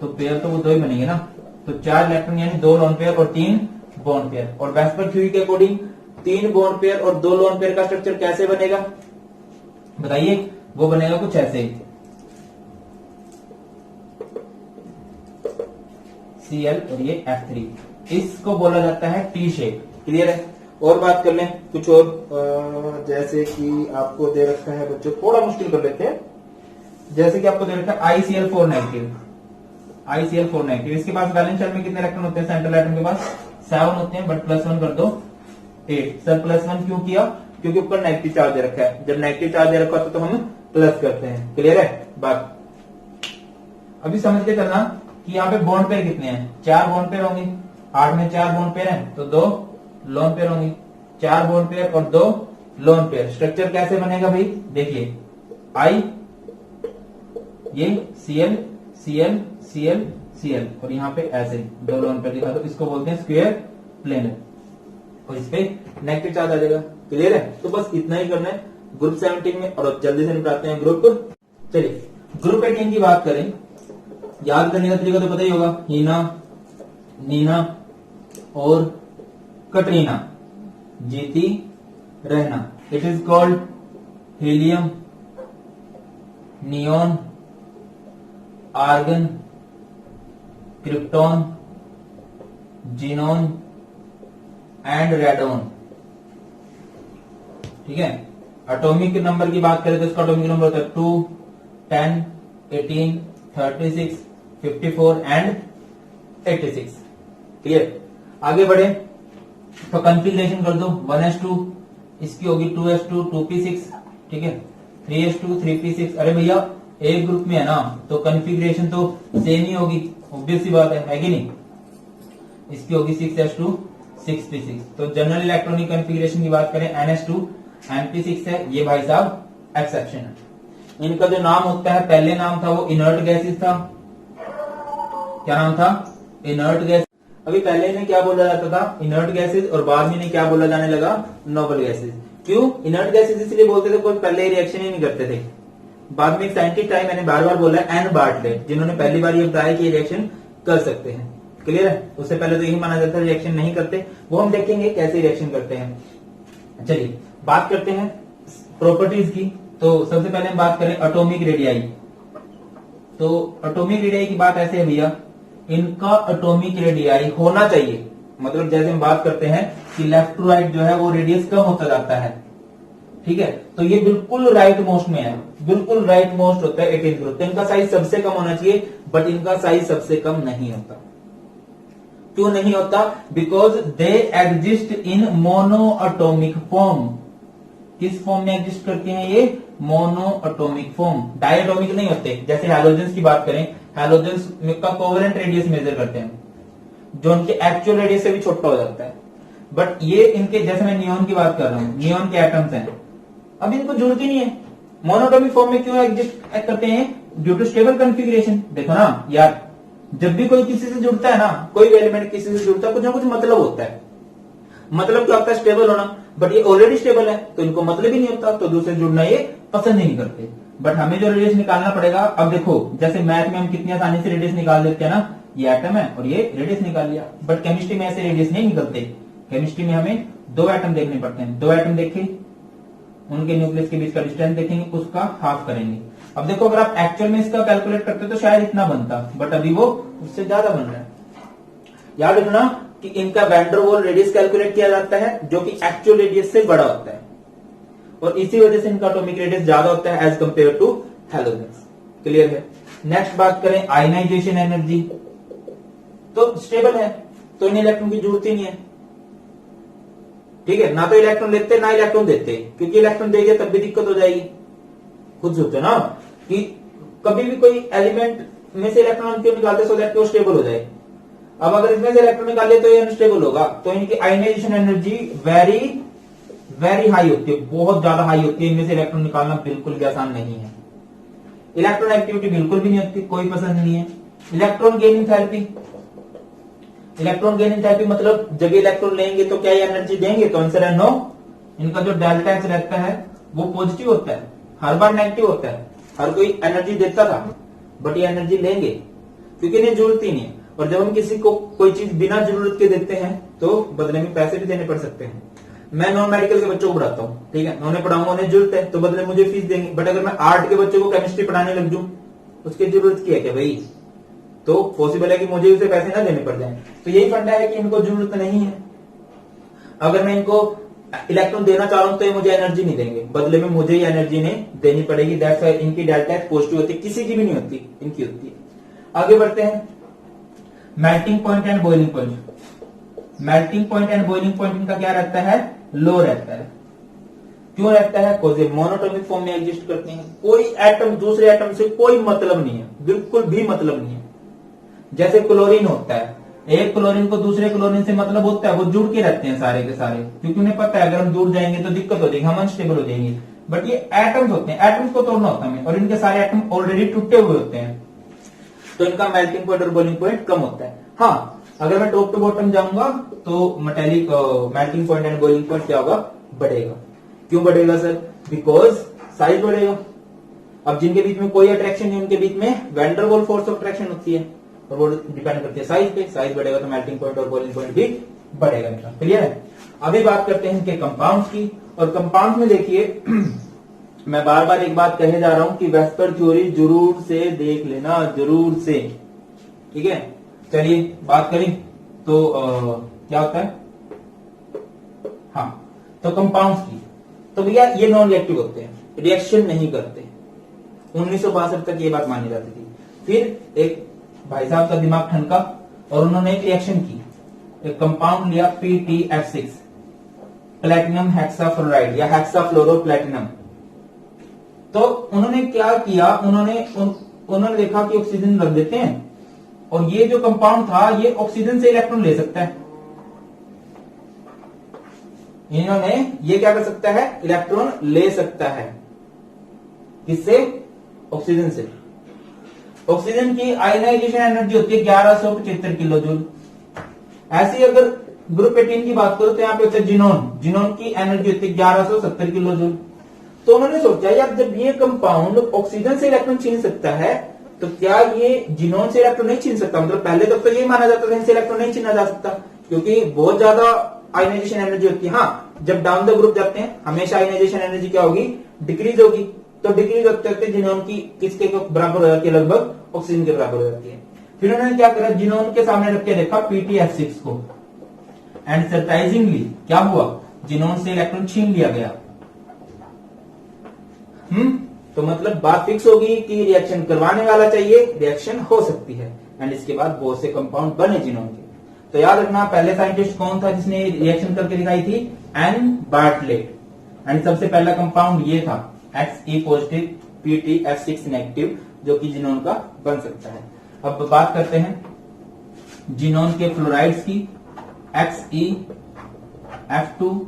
तो पेयर तो वो 2 ही बनेंगे ना। तो 4 इलेक्ट्रॉन यानी 2 लोन पेयर और 3 बॉन्ड पेयर। और वेस्पर थ्योरी के अकॉर्डिंग 3 बॉन्ड पेयर और 2 लोन पेयर का स्ट्रक्चर कैसे बनेगा बताइए, वो बनेगा कुछ ऐसे, Cl और ये F3, इसको बोला जाता है टी शेप। क्लियर है। और बात कर लें कुछ और, जैसे कि आपको दे रखा है बच्चों, थोड़ा मुश्किल कर लेते हैं, जैसे कि आपको दे रखा है ICl4 नेगेटिव, ICl4 नेगेटिव। इसके पास वैलेंस शेल में कितने इलेक्ट्रॉन होते हैं, सेंट्रल एटम के पास 7 होते हैं, बट +1 कर दो 8। सर +1 क्यों किया, क्योंकि ऊपर नेगेटिव चार्ज दे रखा है, जब नेगेटिव चार्ज दे रखा होता तो हम प्लस करते हैं। क्लियर है बात। अभी समझ के चलना कि यहाँ पे बॉन्ड पेयर कितने हैं, 4 बॉन्ड पेयर होंगे, 8 में 4 बॉन्ड पेयर हैं तो 2 लोन पेयर होंगे, 4 बॉन्ड पेयर और 2 लोन पेयर। स्ट्रक्चर कैसे बनेगा भाई, देखिए I, ये Cl Cl Cl Cl और यहाँ पे ऐसे 2 लोन पेयर दिखा दो, इसको बोलते हैं स्क्वायर प्लेनर, और इस पे नेगेटिव चार्ज आ जाएगा। क्लियर है। तो बस इतना ही करना है ग्रुप 17 में, और अब जल्दी से निपटाते हैं ग्रुप। चलिए ग्रुप 18 की बात करें, याद करने का तरीका तो पता ही होगा, हीना, नीना और कटरीना, जीती रहना। It is called helium, neon, argon, krypton, xenon and radon, ठीक है। एटॉमिक नंबर की बात करें तो इसका एटॉमिक नंबर होता है 2, 10, 18, 36, 54 एंड 86। क्लियर। आगे बढ़े तो कॉन्फ़िगरेशन कर दो, 1s2, इसकी होगी 2s2, 2p6, ठीक है, 3s2, 3p6। अरे भैया एक ग्रुप में है ना, तो कॉन्फ़िगरेशन तो सेम ही होगी, ऑब्वियस सी बात है कि नहीं। इसकी होगी 6s2, 6p6। तो जनरल इलेक्ट्रॉनिक कॉन्फ़िगरेशन की बात करें, ns2, np6 है, ये भाई साहब एक्सेप्शन है। इनका जो नाम होता है, पहले नाम था वो इनर्ट गैसेस था, क्या नाम था, इनर्ट गैस। अभी पहले इन्हें क्या बोला जाता था, इनर्ट गैसेस, और बाद में इन्हें क्या बोला जाने लगा, नोबल गैसेस। क्यों इनर्ट गैसेस इसलिए बोलते थे, कोई पहले रिएक्शन ही नहीं करते थे। बाद में एक साइंटिस्ट आए, मैंने बार बार बोला, एन बार्टलेट, जिन्होंने पहली बार ये बताया कि रिएक्शन कर सकते हैं। क्लियर है। उससे पहले तो यही माना जाता है रिएक्शन नहीं करते, वो हम देखेंगे कैसे रिएक्शन करते हैं। चलिए बात करते हैं प्रॉपर्टीज की। तो सबसे पहले हम बात करें एटॉमिक रेडियाई। तो एटॉमिक रेडियाई की बात ऐसे है भैया, इनका एटॉमिक रेडियाई होना चाहिए, मतलब जैसे हम बात करते हैं कि लेफ्ट टू राइट जो है वो रेडियस कम होता जाता है, ठीक है। तो ये बिल्कुल राइट मोस्ट में है, बिल्कुल राइट मोस्ट होता है 18 ग्रुप। तो इनका साइज सबसे कम होना चाहिए, बट इनका साइज सबसे कम नहीं होता। क्यों नहीं होता, because they exist in mono atomic form. किस फॉर्म में एग्जिस्ट करते हैं ये, मोनो एटॉमिक फॉर्म, डायटोमिक नहीं होते। जैसे हैलोजेंस की बात करें, हैलोजेंस का कोवेलेंट रेडियस मेजर करते हैं, जो उनके एक्चुअल रेडियस से भी छोटा हो जाता है। बट ये इनके, जैसे मैं नियोन की बात कर रहा हूं, नियोन के एटम्स हैं, अब इनको जरूरत ही नहीं है। मोनोटॉमिक फॉर्म में क्यों एग्जिस्ट करते हैं, ड्यू टू स्टेबल कॉन्फ़िगरेशन। देखो ना यार, जब भी कोई किसी से जुड़ता है ना, कोई एलिमेंट किसी से जुड़ता है, कुछ ना कुछ मतलब होता है। मतलब क्या होता है, स्टेबल होना। बट ये ऑलरेडी स्टेबल है तो इनको मतलब ही नहीं होता, तो दूसरे जुड़ना ये पसंद ही नहीं करते। बट हमें जो रेडियस निकालना पड़ेगा, अब देखो जैसे मैथ में हम कितनी आसानी से रेडियस निकाल देते हैं ना, ये एटम है और ये रेडियस निकाल लिया। बट केमिस्ट्री में ऐसे रेडियस नहीं निकलते। केमिस्ट्री में हमें दो एटम देखने पड़ते हैं। दो एटम देखे, उनके न्यूक्लियस के बीच का डिस्टेंस देखेंगे, उसका हाफ करेंगे। अब देखो अगर आप एक्चुअल में इसका कैलकुलेट करते तो शायद इतना बनता, बट अभी वो उससे ज्यादा बन रहा है। याद रखना कि इनका वैन डर वाल रेडियस कैलकुलेट किया जाता है जो कि एक्चुअल रेडियस से बड़ा होता है, और इसी वजह से इनका एटॉमिक रेडियस ज्यादा होता है as compared to halogens. Clear है। नेक्स्ट बात करें आयनाइजेशन एनर्जी, तो स्टेबल है तो इन्हें इलेक्ट्रॉन की जरूरत ही नहीं है। ठीक है, ना तो इलेक्ट्रॉन लेते ना इलेक्ट्रॉन देते, क्योंकि इलेक्ट्रॉन देंगे तब भी दिक्कत हो जाएगी। खुद सोचो ना कि कभी भी कोई एलिमेंट में से इलेक्ट्रॉन क्यों निकालते सो दैट वो स्टेबल हो जाए। अब अगर इसमें से इलेक्ट्रॉन निकाले तो ये अनस्टेबल होगा, तो इनकी ionization energy very very high होती है, बहुत ज्यादा हाई होती है। इनमें से इलेक्ट्रॉन निकालना बिल्कुल भी आसान नहीं है। इलेक्ट्रॉन एक्टिविटी बिल्कुल भी नहीं होती, कोई पसंद नहीं है। Electron gaining therapy, electron gaining therapy मतलब जब इलेक्ट्रॉन लेंगे तो क्या ये एनर्जी देंगे, तो आंसर है नो। इनका जो डेल्टा एच रहता है वो पॉजिटिव होता है, हर बार नेगेटिव होता है। हर कोई एनर्जी देता था, बट ये एनर्जी लेंगे क्योंकि इन्हें जरूरत ही नहीं है। और जब हम किसी को कोई चीज बिना जरूरत के देते हैं तो बदले में पैसे भी देने पड़ सकते हैं। मैं नॉन मेडिकल के बच्चों को पढ़ाता हूँ, ठीक है, उन्हें पढ़ाऊंगा, उन्हें जरूरत है तो बदले मुझे फीस देंगे। बट अगर मैं आर्ट के बच्चों को केमिस्ट्री पढ़ाने लग जाऊं, उसकी जरूरत क्या है क्या भाई, तो पॉसिबल है कि मुझे उसे पैसे ना देने पड़ जाए। तो यही फंडा है कि इनको जरूरत नहीं है। अगर मैं इनको इलेक्ट्रॉन देना चाह रहा हूं तो ये मुझे एनर्जी नहीं देंगे, बदले में मुझे ही एनर्जी ने देनी पड़ेगी। दैट्स व्हाई इनकी डेल्टा एच पॉजिटिव होती है, किसी की भी नहीं होती, इनकी होती है। आगे बढ़ते हैं, melting point and boiling point. Melting point and boiling point इनका क्या रहता है, लो रहता है। क्यों रहता है, बिकॉज़ ये मोनोटॉमिक फॉर्म में एग्जिस्ट करते हैं। कोई एटम दूसरे एटम से कोई मतलब नहीं है, बिल्कुल भी मतलब नहीं है। जैसे क्लोरीन होता है, एक क्लोरीन को दूसरे क्लोरीन से मतलब होता है, वो जुड़ के रहते हैं सारे के सारे, क्योंकि उन्हें पता है अगर हम दूर जाएंगे तो दिक्कत हो जाएगी, हम अनस्टेबल हो जाएंगे। बट ये एटम्स होते हैं, एटम्स को तोड़ना होता है, और इनके सारे एटम ऑलरेडी टूटे हुए होते हैं, तो इनका मेल्टिंग पॉइंट और बॉइलिंग पॉइंट कम होता है। हाँ, अगर मैं टॉप टू बॉटम जाऊंगा तो metallic melting point and boiling point क्या होगा, बढ़ेगा। क्यों बढ़ेगा सर, बिकॉज साइज बढ़ेगा। अब जिनके बीच में कोई अट्रैक्शन नहीं, उनके बीच में वैन डर वाल फोर्स ऑफ अट्रैक्शन होती है, और वो डिपेंड करती है साइज पे। साइज बढ़ेगा तो मेल्टिंग पॉइंट और बॉइलिंग पॉइंट भी बढ़ेगा। क्लियर है। अभी बात करते हैं इनके कंपाउंड्स की, और कंपाउंड में देखिए मैं बार बार एक बात कहे जा रहा हूं कि वेस्पर थ्योरी जरूर से देख लेना, जरूर से, ठीक है। चलिए बात करें तो क्या होता है, हाँ, तो कंपाउंड्स की, तो भैया ये नॉन रिएक्टिव होते हैं, रिएक्शन नहीं करते। 1962 तक ये बात मानी जाती थी। फिर एक भाई साहब का दिमाग ठनका और उन्होंने एक रिएक्शन की, एक कंपाउंड लिया PTF6, प्लेटिनम हेक्साफ्लोराइड या हेक्साफ्लोरोप्लेटिनम। तो उन्होंने क्या किया, उन्होंने देखा कि ऑक्सीजन रख देते हैं, और ये जो कंपाउंड था ये ऑक्सीजन से इलेक्ट्रॉन ले सकता है। इन्होंने ये क्या कर सकता है, इलेक्ट्रॉन ले सकता है, किससे, ऑक्सीजन से। ऑक्सीजन की आयनाइजेशन एनर्जी होती है 1175 किलो जूल। ऐसी अगर ग्रुप 18 की बात करो तो यहाँ पे होता है जिनोन, जिनोन की एनर्जी होती है 1170 किलो जूल। तो उन्होंने सोचा यार जब ये कंपाउंड ऑक्सीजन से इलेक्ट्रॉन छीन सकता है तो क्या ये जिनोन से इलेक्ट्रॉन नहीं छीन सकता। मतलब पहले तक तो ये माना जाता था इनसे इलेक्ट्रॉन नहीं छीना जा सकता क्योंकि बहुत ज्यादा आयनाइजेशन एनर्जी होती है। हाँ, जब डाउन द ग्रुप जाते हैं हमेशा आयनाइजेशन एनर्जी क्या होगी, डिक्रीज होगी। तो डिक्रीज होते होते जिनोन की किसके बराबर हो जाती है, लगभग ऑक्सीजन के बराबर हो जाती है। फिर उन्होंने क्या करा, जिनोन के सामने रख के देखा PTF6 को, एंड सरप्राइजिंगली क्या हुआ, जिनोन से इलेक्ट्रॉन छीन लिया गया। तो मतलब बात फिक्स होगी कि रिएक्शन करवाने वाला चाहिए, रिएक्शन हो सकती है, एंड इसके बाद बहुत से कंपाउंड बने जिनोन के। तो याद रखना पहले साइंटिस्ट कौन था जिसने रिएक्शन करके दिखाई थी, एन बार्टलेट। एंड सबसे पहला कंपाउंड ये था Xe पॉजिटिव PTF6 नेगेटिव, जो कि जिनोन का बन सकता है। अब बात करते हैं जिनोन के फ्लोराइड्स की, XeF2,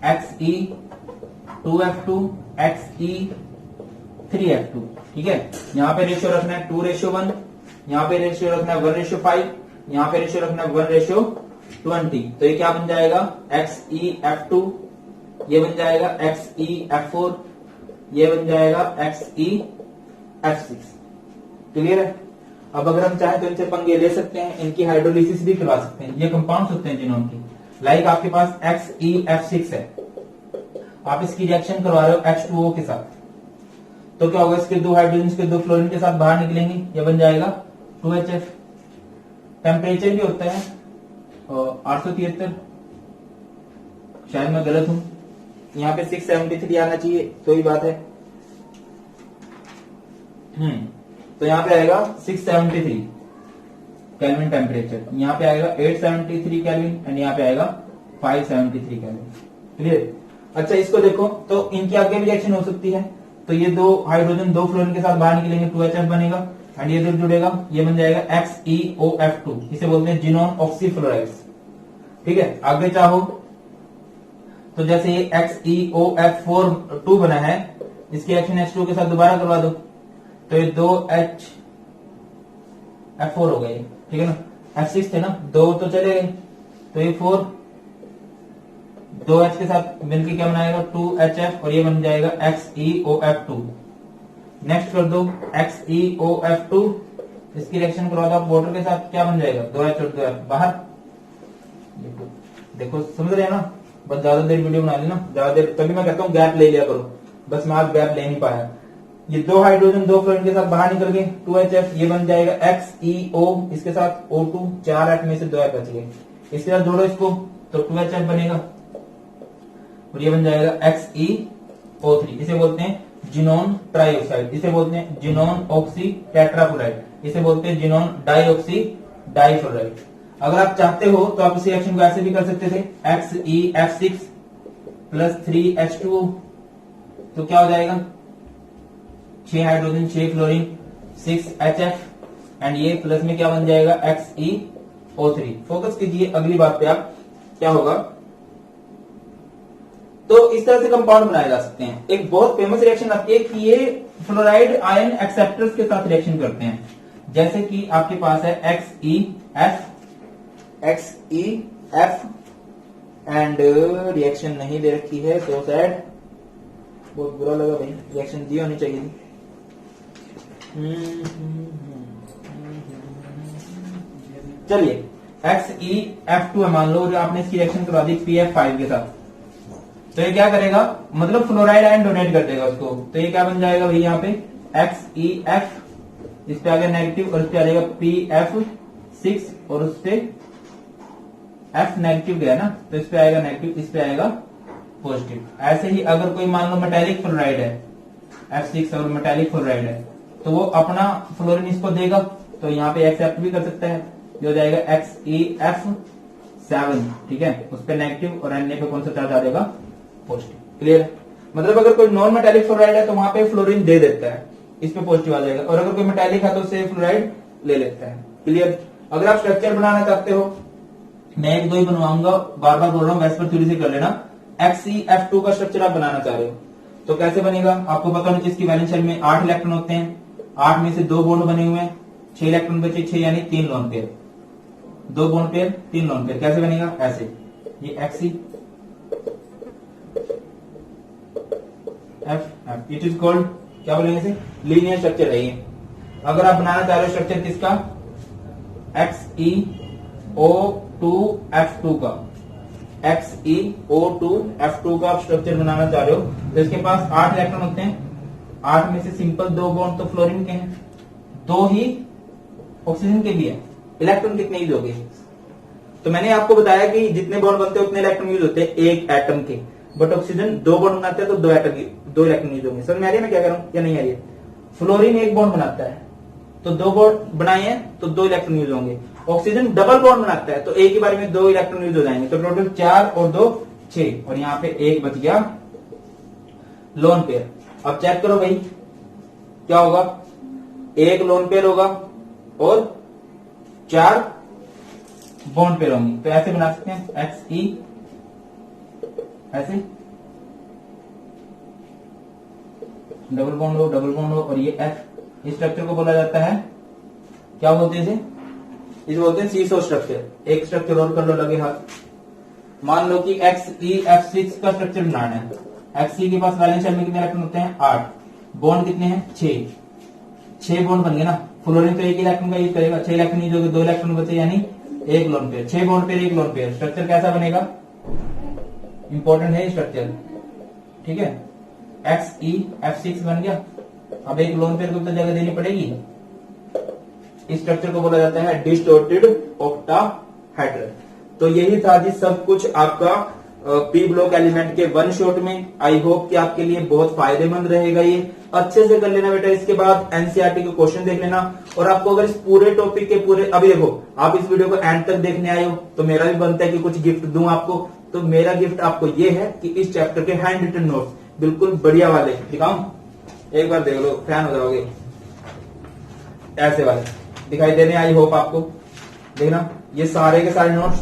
Xe2F2, Xe3F2, ठीक है। यहाँ पे रेशियो रखना है 2:1, यहाँ पे रेशियो रखना है 1:5, यहाँ पे रेशियो रखना है 1:20। तो ये क्या बन जाएगा, XeF2, ये बन जाएगा XeF4, ये बन जाएगा XeF6। क्लियर है। अब अगर हम चाहें तो इनसे पंगे ले सकते हैं, इनकी हाइड्रोलिसिस भी करवा सकते हैं। ये कंपाउंड्स होते हैं जिनोन की। लाइक आपके पास XeF6 है, आप इसकी रिएक्शन करवा रहे हो H2O के साथ, तो क्या होगा, इसके 2 हाइड्रोजन के 2 फ्लोरीन के साथ बाहर निकलेंगे, ये बन जाएगा 2HF। टेम्परेचर भी होता है 873, शायद मैं गलत हूं, यहाँ पे 673 आना चाहिए, तो ही बात है। तो यहाँ पे आएगा 673 केल्विन टेम्परेचर, यहाँ पे आएगा 873 केल्विन एंड यहाँ पे आएगा 573 केल्विन। क्लियर? अच्छा इसको देखो, तो इनकी आगे भी रिएक्शन हो सकती है, तो ये 2 हाइड्रोजन 2 फ्लोरीन के साथ बाहर निकलेंगे, 2HF बनेगा एंड ये 2 जुड़ेगा, ये बन जाएगा XeOF2, इसे बोलते हैं जिनोन ऑक्सीफ्लोराइड्स। ठीक है, आगे चाहो तो जैसे ये XeOF2 बना है, इसकी एक्शन H2 के साथ दोबारा करवा दो, तो ये 2HF4 हो गए, ठीक है ना। F6 थे ना, 2 तो चले गए, तो ये 4 2H के साथ मिलकर क्या बनाएगा 2HF और ये बन जाएगा XeOF2। नेक्स्ट कर दो XeOF2, इसकी रिएक्शन करवा दो वाटर के साथ, क्या बन जाएगा 2H और 2F बाहर। देखो समझ रहे हैं ना, बस ज्यादा देर वीडियो बना ली ना, ज्यादा देर, तभी मैं कहता हूँ गैप ले लिया करो, बस मैं आज गैप ले नहीं पाया। ये 2 हाइड्रोजन 2 फ्लोरीन के साथ बाहर निकल गए, 2HF, ये बन जाएगा XeO, इसके साथ O2, 4H में से 2H बच गए, इसके साथ जोड़ो इसको तो 2HF बनेगा और ये बन जाएगा XeO3। इसे बोलते हैं जिनोन ट्राइऑक्साइड, इसे बोलते हैं जिनोन ऑक्सी टेट्राफ्लोराइड, इसे बोलते हैं जिनोन डाइऑक्सी डाइफ्लोराइड। अगर आप चाहते हो तो आप इस रिएक्शन को ऐसे भी कर सकते थे, XeF6 प्लस 3H2O, तो क्या हो जाएगा 6 हाइड्रोजन 6 फ्लोरीन 6HF एंड ये प्लस में क्या बन जाएगा XeO3। फोकस कीजिए अगली बात पे, आप क्या होगा, तो इस तरह से कंपाउंड बनाए जा सकते हैं। एक बहुत फेमस रिएक्शन आती है कि ये फ्लोराइड आयन एक्सेप्टर्स के साथ रिएक्शन करते हैं, जैसे कि आपके पास है XeF एंड रिएक्शन नहीं दे रखी है, तो सैड, बहुत बुरा लगा भाई, रिएक्शन दी होनी चाहिए थी। चलिए XeF2 है मान लो, और आपने इसकी रिएक्शन करवा दी PF5 के साथ, तो ये क्या करेगा, मतलब फ्लोराइड आयन डोनेट कर देगा उसको, तो ये क्या बन जाएगा भाई यहाँ पे XeF, इस पे आ गया नेगेटिव और इस पे आ जाएगा PF6 और उस पे F नेगेटिव गया ना, तो इस पे आएगा नेगेटिव, इस पे आएगा पॉजिटिव। ऐसे ही अगर कोई मान लो मेटालिक फ्लोराइड है, F6 और मेटालिक फ्लोराइड है, तो वो अपना फ्लोरीन इसको देगा, तो यहाँ पे एक्सेप्ट भी कर सकता है, जो हो जाएगा XeF7, ठीक है, उस पे नेगेटिव और एन पे कौन सा चार्ज आ जाएगा पॉजिटिव। क्लियर है? मतलब अगर कोई नॉन मेटालिक फ्लोराइड है तो वहां पे फ्लोरीन दे देता है, इस पे पॉजिटिव आ जाएगा, और अगर कोई मेटालिक है तो उससे फ्लोराइड ले लेता है। क्लियर? अगर आप स्ट्रक्चर बनाना चाहते हो, मैं 1-2 ही बनवाऊंगा, बार बार बोल रहा हूँ, वैसे थोड़ी सी कर लेना। XeF2 का स्ट्रक्चर आप बनाना चाह रहे हो तो कैसे बनेगा, आपको पता होना चाहिए इसकी वैलेंस शेल में 8 इलेक्ट्रॉन होते हैं, 8 में से 2 बॉन्ड बने हुए हैं, 6 इलेक्ट्रॉन बचे, 6 यानी 3 lone pair, 2 bond pair 3 lone pair. कैसे बनेगा, ऐसे, ये XeF, इट इज कॉल्ड, क्या बोलेंगे इसे, लीनियर स्ट्रक्चर है ये। अगर आप बनाना चाह रहे हो स्ट्रक्चर किसका, XeO2F2 का, XeO2F2 का आप स्ट्रक्चर बनाना चाह रहे हो, तो इसके पास 8 इलेक्ट्रॉन होते हैं, 8 में से सिंपल 2 बॉन्ड तो फ्लोरीन के हैं, 2 ही ऑक्सीजन के भी है। इलेक्ट्रॉन कितने यूज हो गए, तो मैंने आपको बताया कि जितने बॉन्ड बनते हैं उतने इलेक्ट्रॉन यूज होते हैं एक एटम के, बट ऑक्सीजन 2 बॉन्ड बनाते हैं तो 2 इलेक्ट्रॉन यूज होंगे। समझ में आ रही है मैं क्या कर रहा हूं या नहीं आ रही है? फ्लोरीन 1 बॉन्ड बनाता है तो 2 बॉन्ड बनाए हैं तो 2 इलेक्ट्रॉन यूज होंगे। ऑक्सीजन डबल बॉन्ड बनाता है तो एक ही बार में 2 इलेक्ट्रॉन यूज हो जाएंगे, तो टोटल 4 और 2 6, और यहाँ पे 1 बच गया लोन पेयर। अब चेक करो भाई क्या होगा, 1 लोन पेयर होगा और 4 बॉन्ड पेयर होंगे, तो ऐसे बना सकते हैं Xe, ऐसे डबल बॉन्ड हो और ये F, इस स्ट्रक्चर को बोला जाता है, क्या बोलते हैं इसे बोलते हैं सीसो स्ट्रक्चर। एक स्ट्रक्चर और कर लो लगे हाथ, मान लो कि XeF6 का स्ट्रक्चर बनाना है। Xe के पास वैलेंस शेल में कितने इलेक्ट्रॉन होते हैं 8, बॉन्ड कितने हैं 6, 6 बॉन्ड बन गए ना, फ्लोरीन तो 1 इलेक्ट्रॉन का यूज करेगा, 6 इलेक्ट्रॉन यूज होगा, 2 इलेक्ट्रॉन बचे यानी 1 lone pair, 6 bond pair 1 lone pair. Structure कैसा बनेगा, इंपॉर्टेंट है स्ट्रक्चर, ठीक है। XeF6 बन गया। अब एक लोन पेयर को तो जगह देनी पड़ेगी, इस स्ट्रक्चर को बोला जाता है डिस्टोर्टेड ऑक्टाहेड्रल। तो यही था जी सब कुछ आपका पी ब्लॉक एलिमेंट के वन शॉट में। आई होप कि आपके लिए बहुत फायदेमंद रहेगा, ये अच्छे से कर लेना बेटा। इसके बाद एनसीईआरटी के क्वेश्चन देख लेना, और आपको अगर इस पूरे टॉपिक के पूरे, अभी देखो आप इस वीडियो को एंड तक देखने आए हो तो मेरा भी बनता है कि कुछ गिफ्ट दूं आपको। तो मेरा गिफ्ट आपको ये है कि इस चैप्टर के हैंड रिटन नोट्स बिल्कुल बढ़िया वाले दिखाऊं, एक बार देख लो, फैन हो जाओगे, ऐसे वाले दिखाई दे रहे हैं। आई होप आपको देखना, ये सारे के सारे नोट्स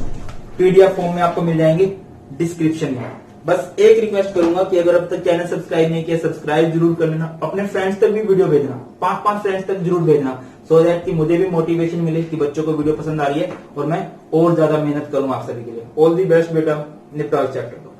पीडीएफ फॉर्म में आपको मिल जाएंगे डिस्क्रिप्शन में। बस एक रिक्वेस्ट करूंगा कि अगर अब तक चैनल सब्सक्राइब नहीं किया, सब्सक्राइब जरूर कर लेना, अपने फ्रेंड्स तक भी वीडियो भेजना, 5-5 फ्रेंड्स तक जरूर भेजना, सो दैट कि मुझे भी मोटिवेशन मिले कि बच्चों को वीडियो पसंद आ रही है और मैं और ज्यादा मेहनत करूं आप सभी के लिए। ऑल दी बेस्ट बेटा, निपटाओ इस चैप्टर को।